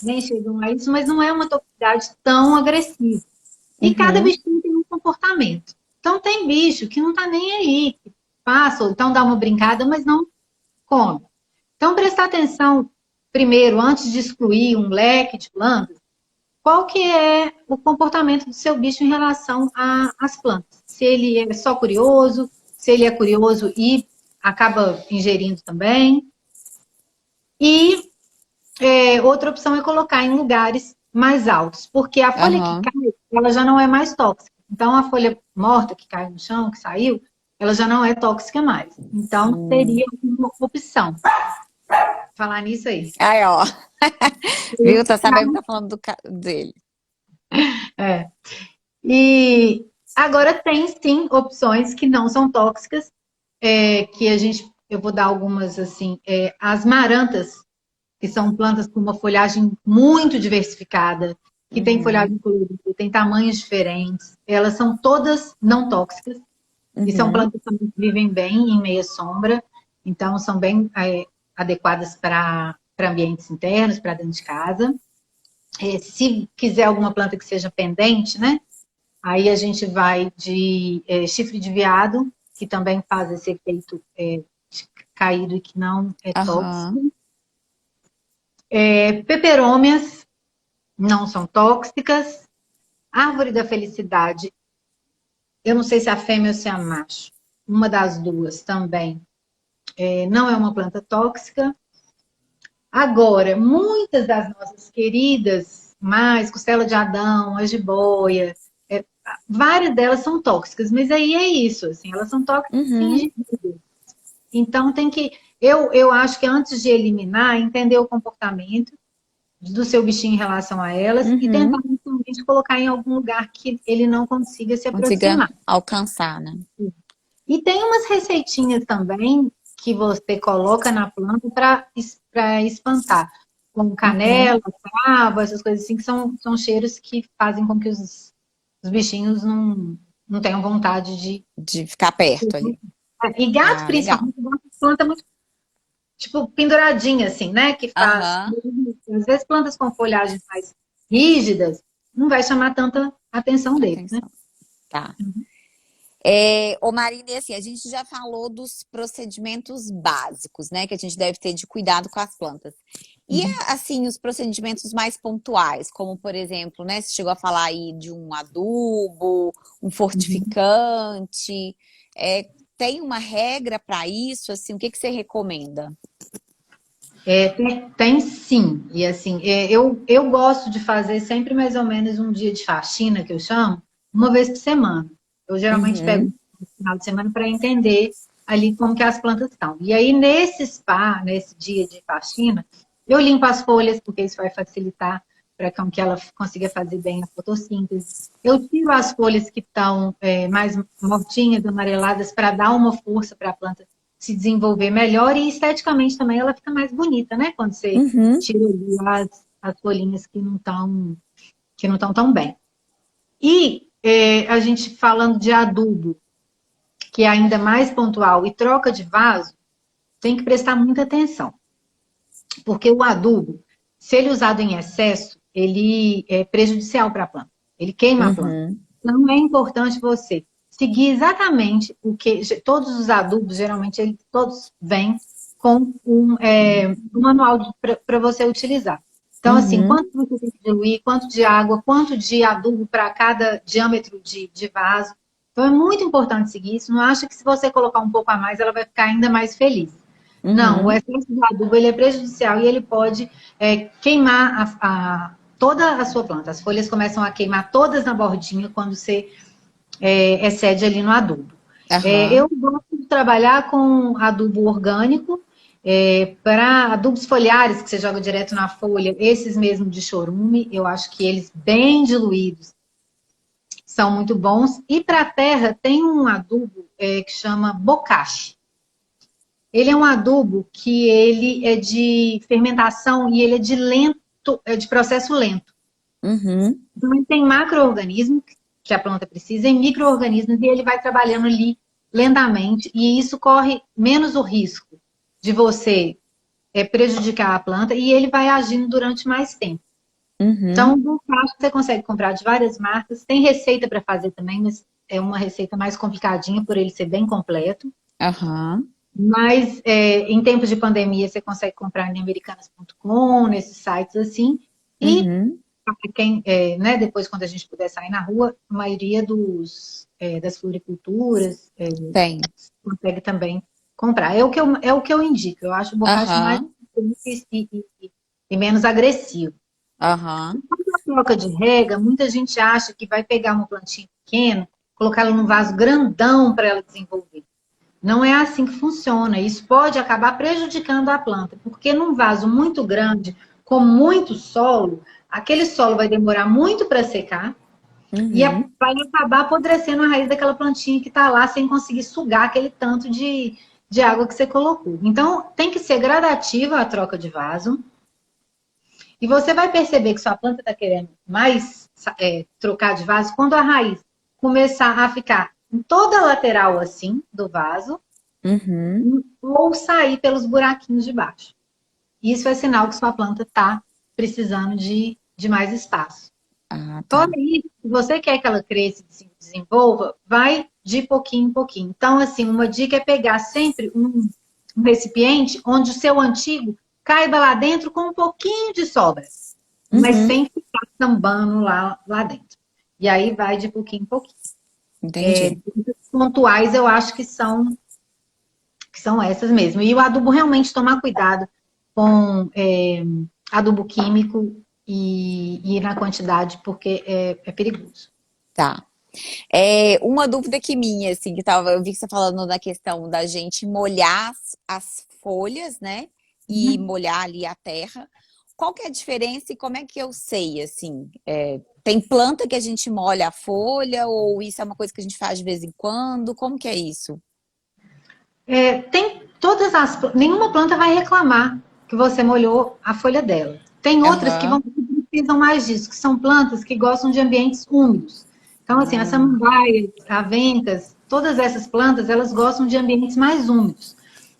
nem chegam a isso, mas não é uma toxicidade tão agressiva. E cada uhum, bichinho tem um comportamento. Então tem bicho que não tá nem aí, que passa, ou então dá uma brincada, mas não come. Então prestar atenção primeiro, antes de excluir um leque de plantas, qual que é o comportamento do seu bicho em relação às plantas. Se ele é só curioso, se ele é curioso e acaba ingerindo também. E outra opção é colocar em lugares mais altos, porque a folha que aham. cai, ela já não é mais tóxica. Então, a folha morta que cai no chão, que saiu, ela já não é tóxica mais. Então, seria uma opção. Falar nisso aí. Aí, ó, viu? Tá sabendo que tá falando dele. É. E agora tem sim opções que não são tóxicas, que eu vou dar algumas assim, as marantas, que são plantas com uma folhagem muito diversificada, que tem Uhum, folhagem colorida, tem tamanhos diferentes. Elas são todas não tóxicas e são uhum, plantas também que vivem bem em meia sombra, então são bem adequadas para ambientes internos, para dentro de casa. Se quiser alguma planta que seja pendente, né? Aí a gente vai de chifre de veado, que também faz esse efeito caído e que não é aham. tóxico. Peperômias não são tóxicas. Árvore da felicidade, eu não sei se é a fêmea ou se é a macho. Uma das duas também não é uma planta tóxica. Agora, muitas das nossas queridas mais costela de Adão, a jiboia, várias delas são tóxicas, mas aí é isso, assim, elas são tóxicas Uhum. fingidas. Então tem que, eu acho que antes de eliminar, entender o comportamento do seu bichinho em relação a elas e tentar Uhum. inicialmente colocar em algum lugar que ele não consiga se Consiga aproximar. alcançar, né? E tem umas receitinhas também que você coloca na planta para espantar, como Uhum. canela, cravo, essas coisas assim, que são cheiros que fazem com que os bichinhos não tenham vontade de. De ficar perto ali. E gato, Ah, legal. principalmente, gosta de planta muito, tipo, penduradinha, assim, né? Que faz. Aham. Às vezes, plantas com folhagens mais rígidas não vai chamar tanta atenção deles, né? Atenção. Tá. Ô Marina, e assim, a gente já falou dos procedimentos básicos, né, que a gente deve ter de cuidado com as plantas. E, Uhum. assim, os procedimentos mais pontuais, como, por exemplo, né, você chegou a falar aí de um adubo, um Uhum. fortificante, tem uma regra para isso, assim, o que que você recomenda? Tem sim. E assim, eu gosto de fazer sempre mais ou menos um dia de faxina, que eu chamo, uma vez por semana. Eu geralmente pego Uhum, no final de semana para entender ali como que as plantas estão. E aí, nesse spa, nesse dia de faxina, eu limpo as folhas, porque isso vai facilitar para que ela consiga fazer bem a fotossíntese. Eu tiro as folhas que estão mais mortinhas, amareladas, para dar uma força para a planta se desenvolver melhor e esteticamente também ela fica mais bonita, né? Quando você uhum, tira ali as folhinhas que não estão tão bem. E a gente falando de adubo, que é ainda mais pontual, e troca de vaso, tem que prestar muita atenção. Porque o adubo, se ele usado em excesso, ele é prejudicial para a planta. Ele queima a planta. uhum, Então é importante você seguir exatamente o que todos os adubos, geralmente eles todos vêm com um manual para você utilizar. Então, assim, uhum, quanto você tem que diluir, quanto de água, quanto de adubo para cada diâmetro de vaso. Então, é muito importante seguir isso. Não acha que se você colocar um pouco a mais, ela vai ficar ainda mais feliz. Não, o uhum. excesso de adubo ele é prejudicial e ele pode queimar toda a sua planta. As folhas começam a queimar todas na bordinha quando você excede ali no adubo. Eu Aham. gosto de trabalhar com adubo orgânico, para adubos foliares que você joga direto na folha, esses mesmo de chorume, eu acho que eles bem diluídos são muito bons. E para a terra tem um adubo que chama bocashi. Ele é um adubo que ele é de fermentação e ele é de de processo lento. Uhum. Então, ele tem macro-organismos que a planta precisa e micro-organismos e ele vai trabalhando ali lentamente e isso corre menos o risco de você prejudicar a planta e ele vai agindo durante mais tempo. Então, Uhum. no caso, você consegue comprar de várias marcas. Tem receita para fazer também, mas é uma receita mais complicadinha por ele ser bem completo. Aham. Mas em tempos de pandemia você consegue comprar em americanas.com, nesses sites assim. E Uhum. quem, né, depois, quando a gente puder sair na rua, a maioria das floriculturas Tem. consegue também comprar. É o que eu indico. Eu acho o bocachi mais Aham. simples e menos agressivo. Aham. Quando a troca de rega, muita gente acha que vai pegar uma plantinha pequena, colocá-la num vaso grandão para ela desenvolver. Não é assim que funciona. Isso pode acabar prejudicando a planta, porque num vaso muito grande, com muito solo, aquele solo vai demorar muito para secar e Uhum. vai acabar apodrecendo a raiz daquela plantinha que está lá sem conseguir sugar aquele tanto de água que você colocou. Então, tem que ser gradativa a troca de vaso. E você vai perceber que sua planta está querendo mais trocar de vaso quando a raiz começar a ficar em toda a lateral assim do vaso Uhum. ou sair pelos buraquinhos de baixo. Isso é sinal que sua planta está precisando de mais espaço. Ah, Fora tá. isso, se você quer que ela cresça e se desenvolva, vai de pouquinho em pouquinho. Então, assim, uma dica é pegar sempre um recipiente onde o seu antigo caiba lá dentro com um pouquinho de sobra, mas Uhum. sem ficar tambando lá dentro. E aí vai de pouquinho em pouquinho. Entendi. Pontuais eu acho que são essas mesmo. E o adubo realmente tomar cuidado com adubo químico e na quantidade, porque é perigoso. Tá. Uma dúvida que minha, assim, eu vi que você falando da questão da gente molhar as folhas, né? E molhar ali a terra. Qual que é a diferença e como é que eu sei, assim? Tem planta que a gente molha a folha ou isso é uma coisa que a gente faz de vez em quando? Como que é isso? Tem nenhuma planta vai reclamar que você molhou a folha dela. Tem outras que Aham. precisam mais disso, que são plantas que gostam de ambientes úmidos. Então, assim, as Ah, samambaias, avencas, todas essas plantas, elas gostam de ambientes mais úmidos.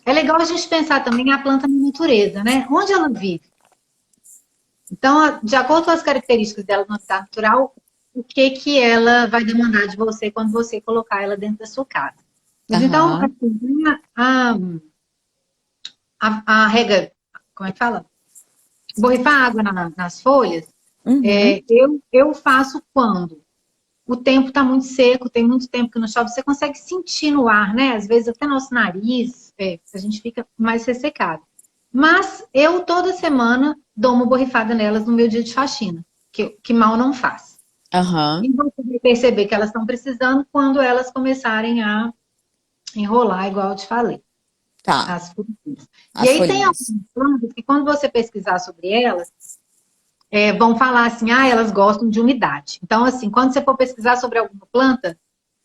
É legal a gente pensar também a planta na natureza, né? Onde ela vive? Então, de acordo com as características dela no habitat natural, o que que ela vai demandar de você quando você colocar ela dentro da sua casa. Mas então, aham. assim, a rega, como é que fala? Borrifar água nas folhas, Uhum. eu faço quando o tempo está muito seco, tem muito tempo que não chove, você consegue sentir no ar, né? Às vezes até nosso nariz, a gente fica mais ressecado. Mas eu toda semana dou uma borrifada nelas no meu dia de faxina, que mal não faz. Aham. E você vai perceber que elas estão precisando quando elas começarem a enrolar, igual eu te falei, Tá. as frutinhas. E As aí tem folhinhas. algumas plantas que quando você pesquisar sobre elas, vão falar assim, ah, elas gostam de umidade. Então, assim, quando você for pesquisar sobre alguma planta,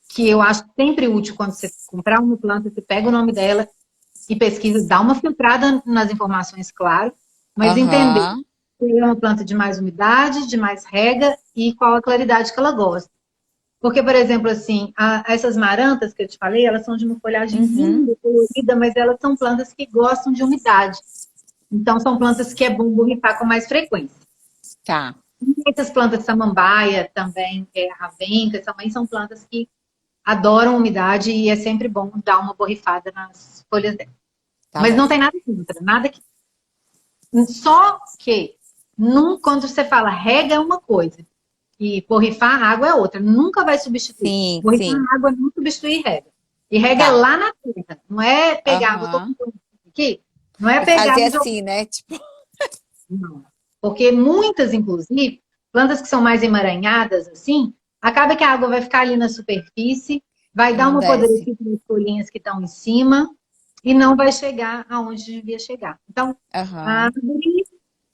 que eu acho sempre útil quando você comprar uma planta, você pega o nome dela e pesquisa, dá uma filtrada nas informações, claro, mas entender Aham. se é uma planta de mais umidade, de mais rega e qual a claridade que ela gosta. Porque, por exemplo, assim, essas marantas que eu te falei, elas são de uma folhagem Uhum. linda, colorida, mas elas são plantas que gostam de umidade. Então, são plantas que é bom borrifar com mais frequência. Tá. E essas plantas samambaia, também, ravencas, também são plantas que adoram umidade e é sempre bom dar uma borrifada nas folhas dela. Tá Mas bom. não tem nada contra, nada que. Só que, quando você fala rega é uma coisa e borrifar água é outra. Nunca vai substituir. Sim, Borrifar sim. água não substitui rega. E rega é Tá. lá na terra. Não é pegar água, tô com Aham. aqui. Não é E pegar fazer água e jogar. assim, né? Tipo, Não. Porque muitas, inclusive, plantas que são mais emaranhadas, assim, acaba que a água vai ficar ali na superfície, vai e dar não uma desce. apodrecida nas folhinhas que estão em cima e não vai chegar aonde devia chegar. Então, a Aham. árvore,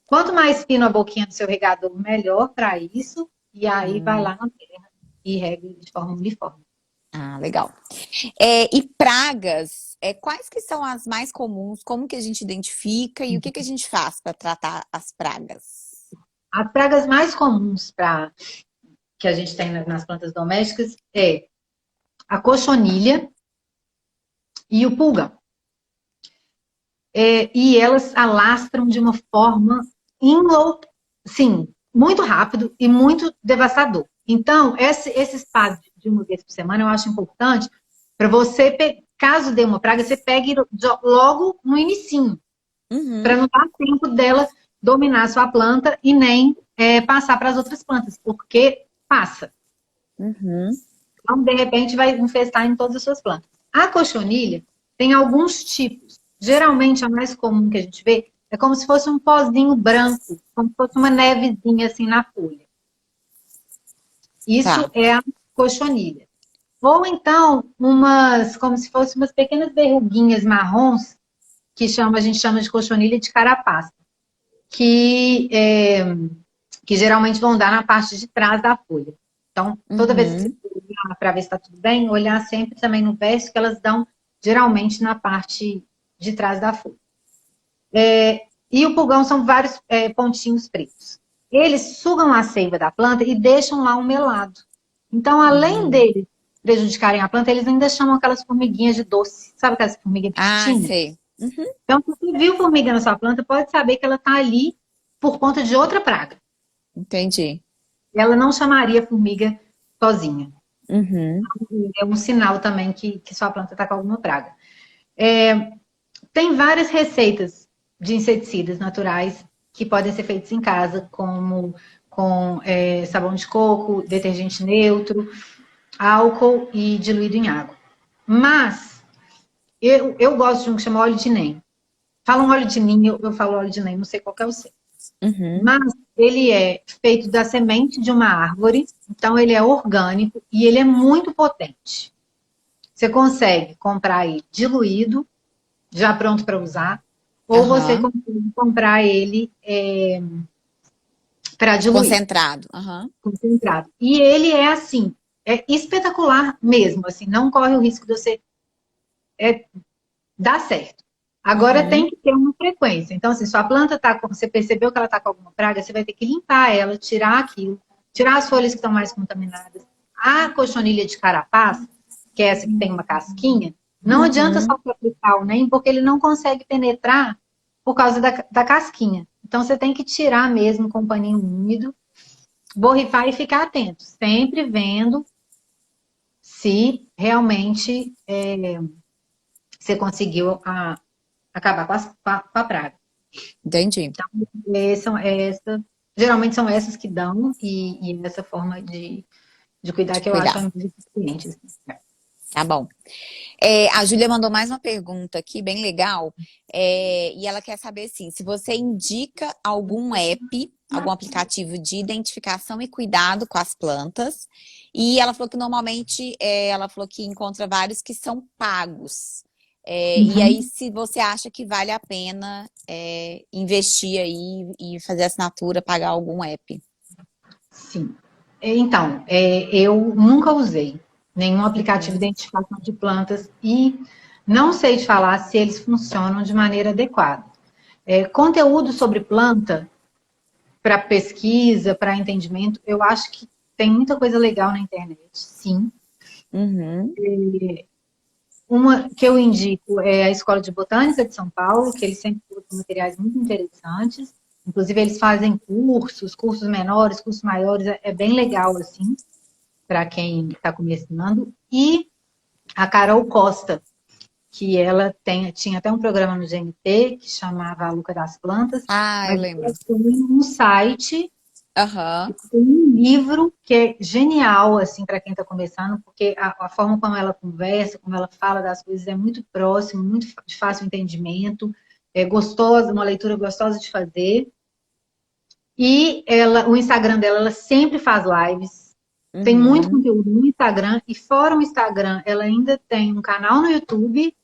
quanto mais fino a boquinha do seu regador, melhor para isso. E aí vai Hum. lá na terra e rega de forma uniforme. Ah, legal. E pragas, quais que são as mais comuns? Como que a gente identifica e o que que a gente faz para tratar as pragas? As pragas mais comuns que a gente tem nas plantas domésticas é a cochonilha e o pulgão. E elas alastram de uma forma sim, muito rápido e muito devastador. Então, esse espaço de uma vez por semana eu acho importante para você, caso dê uma praga, você pegue logo no inicinho, para Uhum, não dar tempo dela dominar a sua planta e nem passar para as outras plantas, porque passa. uhum, Então, de repente, vai infestar em todas as suas plantas. A cochonilha tem alguns tipos. Geralmente, a mais comum que a gente vê é como se fosse um pozinho branco, como se fosse uma nevezinha assim na folha. Isso tá. é a cochonilha. Ou então, como se fossem umas pequenas verruguinhas marrons, a gente chama de cochonilha de carapaça, que, que geralmente vão dar na parte de trás da folha. Então, toda vez que você Uhum, olhar para ver se está tudo bem, olhar sempre também no verso, que elas dão geralmente na parte de trás da folha. E o pulgão são vários pontinhos pretos. Eles sugam a seiva da planta e deixam lá um melado. Então, além uhum. deles prejudicarem a planta, eles ainda chamam aquelas formiguinhas de doce. Sabe aquelas formiguinhas Ah, pequitinhas? sei. Uhum, Então, se você viu formiga na sua planta, pode saber que ela está ali por conta de outra praga. entendi. Ela não chamaria formiga sozinha. Uhum, É um sinal também que sua planta está com alguma praga. É, tem várias receitas de inseticidas naturais que podem ser feitas em casa, como com sabão de coco, detergente neutro, álcool e diluído em água. Mas eu gosto de um que chama óleo de NEM. Falam óleo de NEM, eu falo óleo de NEM, não sei qual que é o seu. uhum, Mas ele é feito da semente de uma árvore, então ele é orgânico e ele é muito potente. Você consegue comprar ele diluído, já pronto para usar, ou você aham. consegue comprar ele para diluir, Concentrado. Aham. concentrado. E ele é assim, é espetacular mesmo, assim, não corre o risco de você dar certo. Agora tem Uhum, que ter uma frequência. Então, assim, sua planta tá você percebeu que ela está com alguma praga, você vai ter que limpar ela, tirar aquilo, tirar as folhas que estão mais contaminadas. A cochonilha de carapaça, que é essa que tem uma casquinha, não adianta só uhum. aplicar o NEM, porque ele não consegue penetrar por causa da casquinha. Então, você tem que tirar mesmo com um paninho úmido, borrifar e ficar atento, sempre vendo se realmente você conseguiu acabar com a praga. Entendi. Geralmente são essas que dão, e essa forma de cuidar que eu acho a Cuidar. mais eficiente. Assim. Tá bom. A Júlia mandou mais uma pergunta aqui, bem legal. E ela quer saber, assim, se você indica algum app, algum aplicativo de identificação e cuidado com as plantas. E ela falou que normalmente, ela falou que encontra vários que são pagos. E aí, Uhum. se você acha que vale a pena investir aí e fazer assinatura, pagar algum app. Sim. Então, eu nunca usei nenhum aplicativo de Uhum. identificação de plantas e não sei te falar se eles funcionam de maneira adequada. Conteúdo sobre planta, para pesquisa, para entendimento, eu acho que tem muita coisa legal na internet, sim. Uhum. Uma que eu indico é a Escola de Botânica de São Paulo, que eles sempre produzem materiais muito interessantes. Inclusive, eles fazem cursos menores, cursos maiores, é bem legal, assim, para quem está começando. E a Carol Costa, que ela tinha até um programa no GNT que chamava A Luca das Plantas, Ah, eu mas ela lembro. tem um site, Aham. tem um livro que é genial, assim, para quem está começando, porque a forma como ela conversa, como ela fala das coisas é muito próximo, muito de fácil entendimento, é gostosa, uma leitura gostosa de fazer. E o Instagram dela, ela sempre faz lives. Tem muito Uhum. conteúdo no Instagram. E fora o Instagram, ela ainda tem um canal no YouTube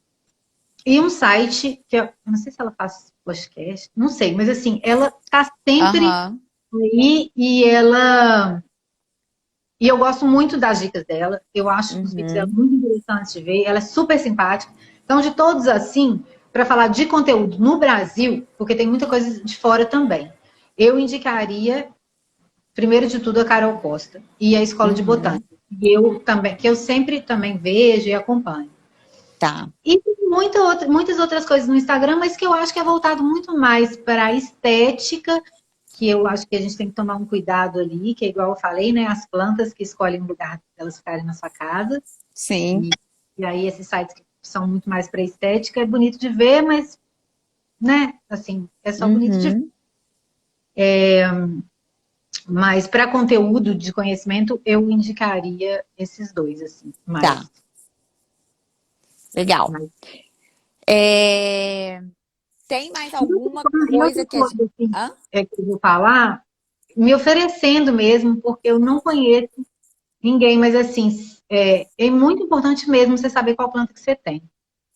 e um site, que eu não sei se ela faz podcast, não sei, mas assim, ela tá sempre Aham. aí e ela. E eu gosto muito das dicas dela. Eu acho os vídeos dela Uhum. muito interessantes de ver. Ela é super simpática. Então, de todos assim, para falar de conteúdo no Brasil, porque tem muita coisa de fora também, eu indicaria primeiro de tudo a Carol Costa e a Escola de Uhum. Botânica. E eu também, que eu sempre também vejo e acompanho. Tá. E tem muitas outras coisas no Instagram, mas que eu acho que é voltado muito mais para a estética, que eu acho que a gente tem que tomar um cuidado ali, que é igual eu falei, né? As plantas que escolhem um lugar para elas ficarem na sua casa. Sim. E aí esses sites que são muito mais para estética, é bonito de ver, mas, né, assim, é só bonito de ver. Uhum. Mas para conteúdo de conhecimento, eu indicaria esses dois, assim, Tá. mais. Legal. É, Tem mais alguma E outra coisa que a gente... coisa assim, Hã? que eu vou falar, me oferecendo mesmo, porque eu não conheço ninguém, mas assim, é muito importante mesmo você saber qual planta que você tem.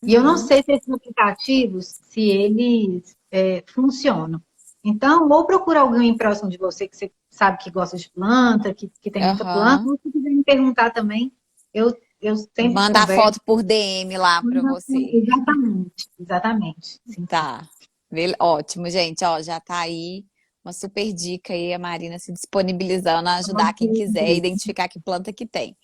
E eu não Uhum. sei se esses aplicativos, se eles funcionam. Então, ou procura alguém próximo de você que você sabe que gosta de planta, que tem muita planta, Aham. ou se quiser me perguntar também, eu sempre Mandar converso. foto por DM lá pra você. Exatamente, exatamente. Sim, sim. Tá. Ótimo, gente. Ó, já tá aí uma super dica aí, a Marina se disponibilizando a ajudar quem quiser identificar que planta que tem.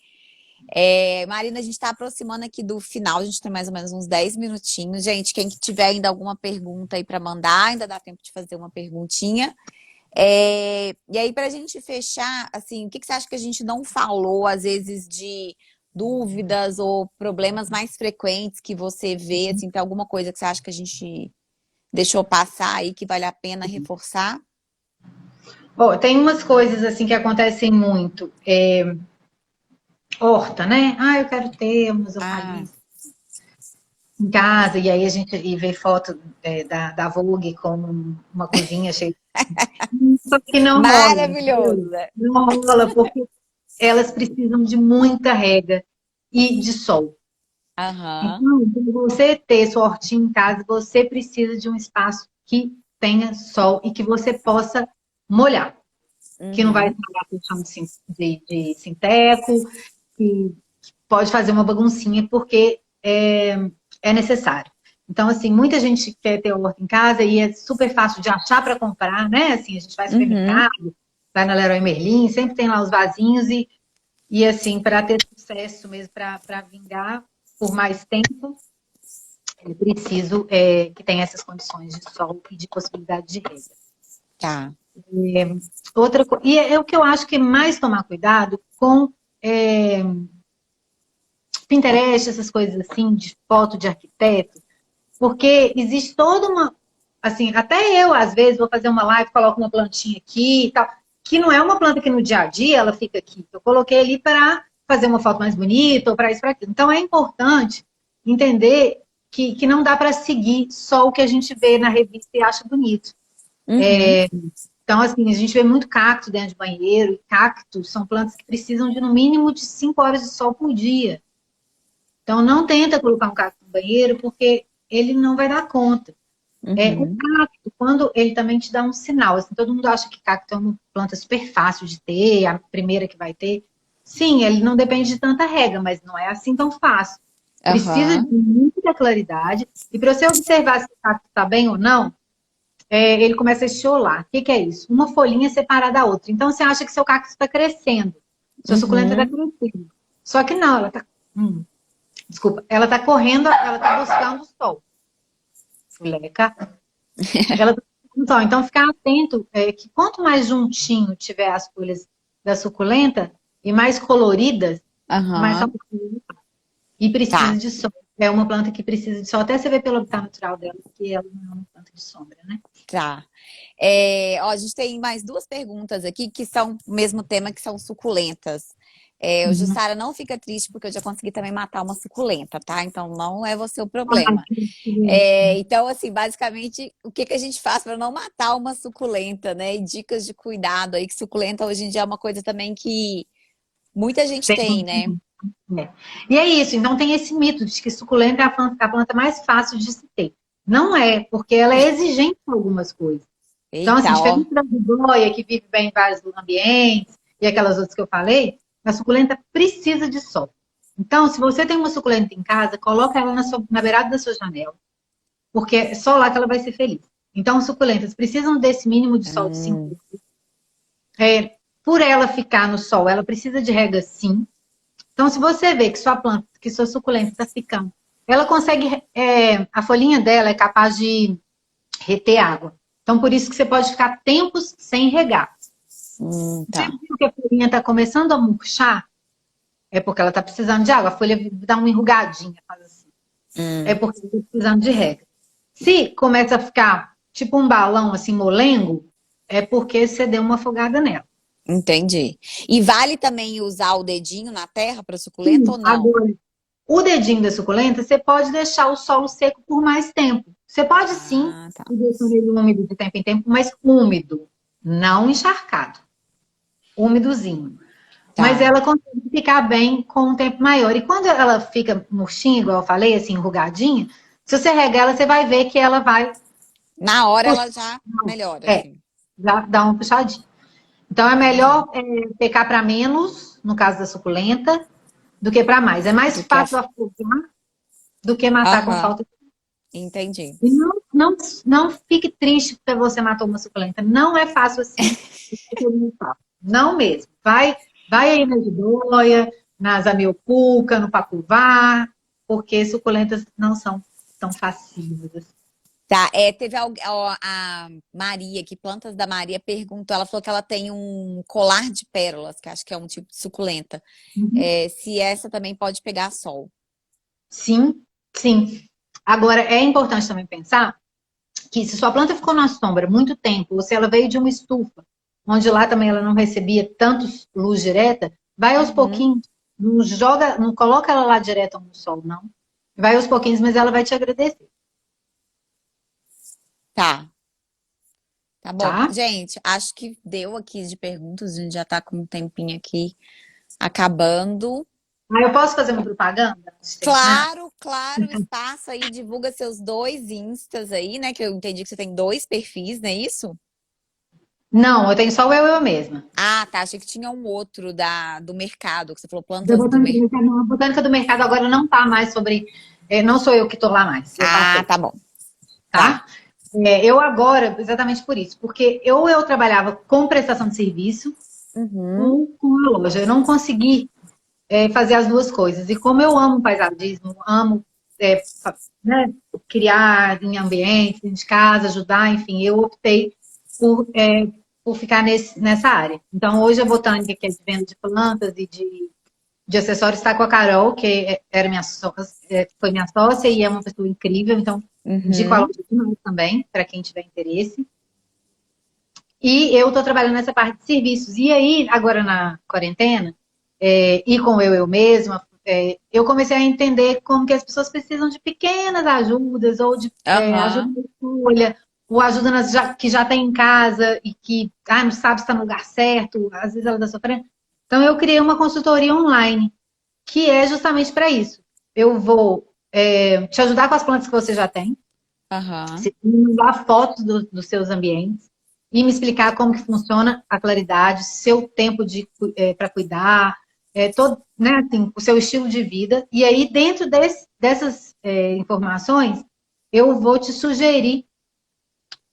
Marina, a gente está aproximando aqui do final, a gente tem mais ou menos uns 10 minutinhos. Gente, quem que tiver ainda alguma pergunta aí para mandar, ainda dá tempo de fazer uma perguntinha. E aí, para a gente fechar, assim, o que que você acha que a gente não falou, às vezes, de dúvidas ou problemas mais frequentes que você vê, assim, tem alguma coisa que você acha que a gente deixou passar aí que vale a pena reforçar? Bom, tem umas coisas assim que acontecem muito. Horta, né? Ah, eu quero ter umas Ah, hortaliças em casa, e aí a gente vê foto da Vogue com uma cozinha cheia. Só que não rola, maravilhoso, entendeu? né? Não rola, porque elas precisam de muita rega e de sol. Aham. Então, para você ter sua hortinha em casa, você precisa de um espaço que tenha sol e que você possa molhar, que não vai Uhum. estragar o chão de sinteco, que pode fazer uma baguncinha, porque é necessário. Então, assim, muita gente quer ter horta em casa e é super fácil de achar para comprar, né? Assim, a gente vai no Uhum. supermercado, vai na Leroy Merlin, sempre tem lá os vasinhos e assim, para ter sucesso mesmo, para vingar por mais tempo, é preciso que tenha essas condições de sol e de possibilidade de rega. Tá. E é o que eu acho que é mais tomar cuidado com Pinterest, essas coisas assim, de foto de arquiteto, porque existe toda uma. Assim, até eu, às vezes, vou fazer uma live, coloco uma plantinha aqui e tal, que não é uma planta que no dia a dia ela fica aqui. Eu coloquei ali para fazer uma foto mais bonita, ou para isso, para aquilo. Então, é importante entender que não dá para seguir só o que a gente vê na revista e acha bonito. Uhum. Então, assim, a gente vê muito cacto dentro de banheiro, e cactos são plantas que precisam de no mínimo de 5 horas de sol por dia. Então, não tenta colocar um cacto no banheiro, porque ele não vai dar conta. O Uhum. cacto, quando ele também te dá um sinal, assim, todo mundo acha que cacto é uma planta super fácil de ter, a primeira que vai ter. Sim, ele não depende de tanta rega, mas não é assim tão fácil. Precisa de Aham. muita claridade, e para você observar se o cacto está bem ou não, ele começa a estiolar. O que, que é isso? Uma folhinha separada da outra. Então, você acha que seu cacto está crescendo, sua suculenta está Uhum. crescendo. Só que não, ela está... desculpa, ela está correndo, ela está buscando o sol. Fuleca. Ela tá buscando o sol. Então, ficar atento que quanto mais juntinho tiver as folhas da suculenta e mais coloridas, mais Aham. saudável. E precisa Tá. de sol. É uma planta que precisa de sol. Até você vê pelo habitat natural dela que ela não é uma planta de sombra, né? Tá. Ó, a gente tem mais duas perguntas aqui que são o mesmo tema, que são suculentas. O Uhum. Jussara, não fica triste, porque eu já consegui também matar uma suculenta, tá? Então não é você o Ah, problema. que Então, assim, basicamente, o que que a gente faz para não matar uma suculenta, né? E dicas de cuidado aí, que suculenta hoje em dia é uma coisa também que muita gente tem, né? É. E é isso, então tem esse mito de que suculenta é a planta mais fácil de se ter. Não é, porque ela é exigente em algumas coisas. Então, assim, Eita, ó. diferente da jiboia, que vive bem em vários ambientes, e aquelas outras que eu falei, a suculenta precisa de sol. Então, se você tem uma suculenta em casa, coloca ela na beirada da sua janela, porque é só lá que ela vai ser feliz. Então, suculentas precisam desse mínimo de sol de 5 Hum, horas. Por ela ficar no sol, ela precisa de rega sim. Então, se você vê que sua planta, que sua suculenta está ficando, ela consegue, a folhinha dela é capaz de reter água. Então, por isso que você pode ficar tempos sem regar. Você tá. viu que a folhinha está começando a murchar? É porque ela está precisando de água. A folha dá uma enrugadinha, faz assim. É Hum, porque está precisando de rega. Se começa a ficar tipo um balão assim, molengo, é porque você deu uma afogada nela. entendi. E vale também usar o dedinho na terra para suculenta Sim, ou não? agora, o dedinho da suculenta, você pode deixar o solo seco por mais tempo. Você pode sim Ah, tá. ir deixando ele úmido de tempo em tempo, mas úmido, não encharcado. Úmidozinho. Mas Tá. ela consegue ficar bem com um tempo maior. E quando ela fica murchinha, igual eu falei, assim, enrugadinha, se você regar ela, você vai ver que ela vai Na hora puxar. ela já melhora, É, assim. já dá uma puxadinha. Então é Entendi. melhor pecar para menos, no caso da suculenta, do que para mais. É mais Do que a... fácil afogar do que matar com Aham, falta de... entendi. E não fique triste porque você matou uma suculenta. Não é fácil assim. Não mesmo. Vai aí na jiboia, na zamioculca, no pacuvá, porque suculentas não são tão facinhas assim. Tá, teve a Maria, que Plantas da Maria perguntou, ela falou que ela tem um colar de pérolas, que acho que é um tipo de suculenta. Uhum. Se essa também pode pegar sol. Sim, sim. Agora, é importante também pensar que se sua planta ficou na sombra muito tempo, ou se ela veio de uma estufa, onde lá também ela não recebia tanto luz direta, vai aos Uhum. pouquinhos, não joga, não coloca ela lá direto no sol, não. Vai aos pouquinhos, mas ela vai te agradecer, Tá, tá bom. tá? Gente, acho que deu aqui de perguntas, a gente já tá com um tempinho aqui acabando. Aí eu posso fazer uma propaganda antes de terminar? Claro, claro, espaço aí, divulga seus dois instas aí, né? Que eu entendi que você tem dois perfis, não é isso? Não, eu tenho só eu mesma. Ah, tá. Achei que tinha um outro do mercado, que você falou Da plantas do botânica do mercado. mercado, não. A botânica do mercado agora não tá mais sobre. Não sou eu que estou lá mais, eu Ah, passei, tá bom. Tá. tá? Eu agora, exatamente por isso, porque eu trabalhava com prestação de serviço Uhum. ou com a loja. Eu não consegui fazer as duas coisas. E como eu amo paisagismo, amo né, criar em ambiente, dentro de casa, ajudar, enfim, eu optei por, por ficar nessa área. Então, hoje a botânica, que é de venda de plantas e de acessórios, está com a Carol, que era foi minha sócia e é uma pessoa incrível. Então, indico a Uhum. loja demais também, para quem tiver interesse. E eu estou trabalhando nessa parte de serviços. E aí, agora na quarentena, e com eu mesma, eu comecei a entender como que as pessoas precisam de pequenas ajudas, ou de ajuda Aham, na escolha, ou ajuda que já tem em casa e que não sabe se está no lugar certo, às vezes ela está sofrendo. Então, eu criei uma consultoria online, que é justamente para isso. Eu vou te ajudar com as plantas que você já tem, aham. você me mandar fotos dos seus ambientes e me explicar como que funciona a claridade, seu tempo para cuidar, todo, né, assim, o seu estilo de vida. E aí, dentro dessas informações, eu vou te sugerir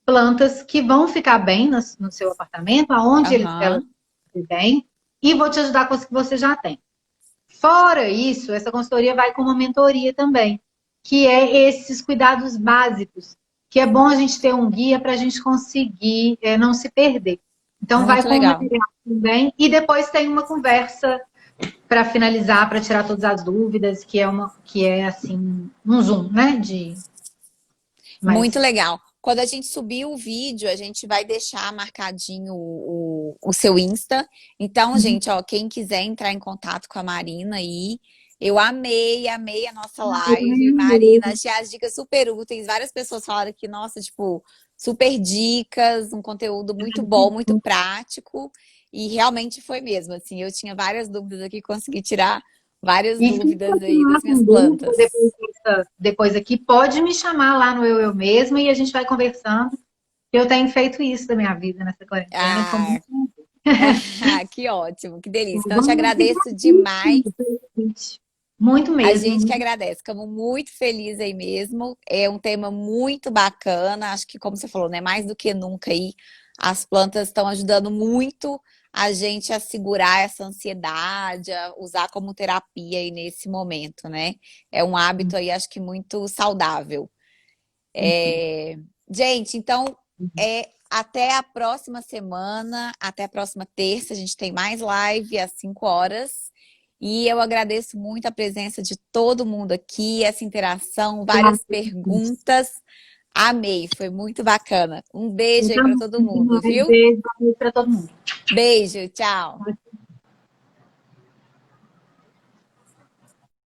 plantas que vão ficar bem no seu apartamento, aonde elas Aham. ficam bem, e vou te ajudar com as que você já tem. Fora isso, essa consultoria vai com uma mentoria também, que é esses cuidados básicos, que é bom a gente ter um guia para a gente conseguir não se perder. Então, vai Muito com o legal. material também, e depois tem uma conversa para finalizar, para tirar todas as dúvidas, que é assim, um zoom, né? Muito Mas legal. Quando a gente subir o vídeo, a gente vai deixar marcadinho o seu Insta. Então, gente, ó, quem quiser entrar em contato com a Marina aí, eu amei, amei a nossa eu também live, Marina. amei. Achei as dicas super úteis. Várias pessoas falaram que, nossa, tipo, super dicas, um conteúdo muito bom, muito prático. E realmente foi mesmo, assim, eu tinha várias dúvidas aqui, consegui tirar várias E quem dúvidas aí continuar das minhas com dúvida plantas. depois aqui, pode me chamar lá no Eu Mesma e a gente vai conversando. Eu tenho feito isso da minha vida nessa quarentena. Com Ah, muito... que ótimo, que delícia. Então, eu te Vamos agradeço demais. muito A mesmo. gente que agradece. Ficamos muito felizes aí mesmo. É um tema muito bacana. Acho que, como você falou, né? Mais do que nunca aí, as plantas estão ajudando muito a gente a segurar essa ansiedade, a usar como terapia aí nesse momento, né? É um hábito aí, acho que muito saudável. É, gente, então até a próxima semana, até a próxima terça, a gente tem mais live às 5 horas. E eu agradeço muito a presença de todo mundo aqui, essa interação, várias perguntas. Amei, foi muito bacana. Um beijo aí para Então, todo mundo, viu? beijo para todo mundo. Beijo, tchau.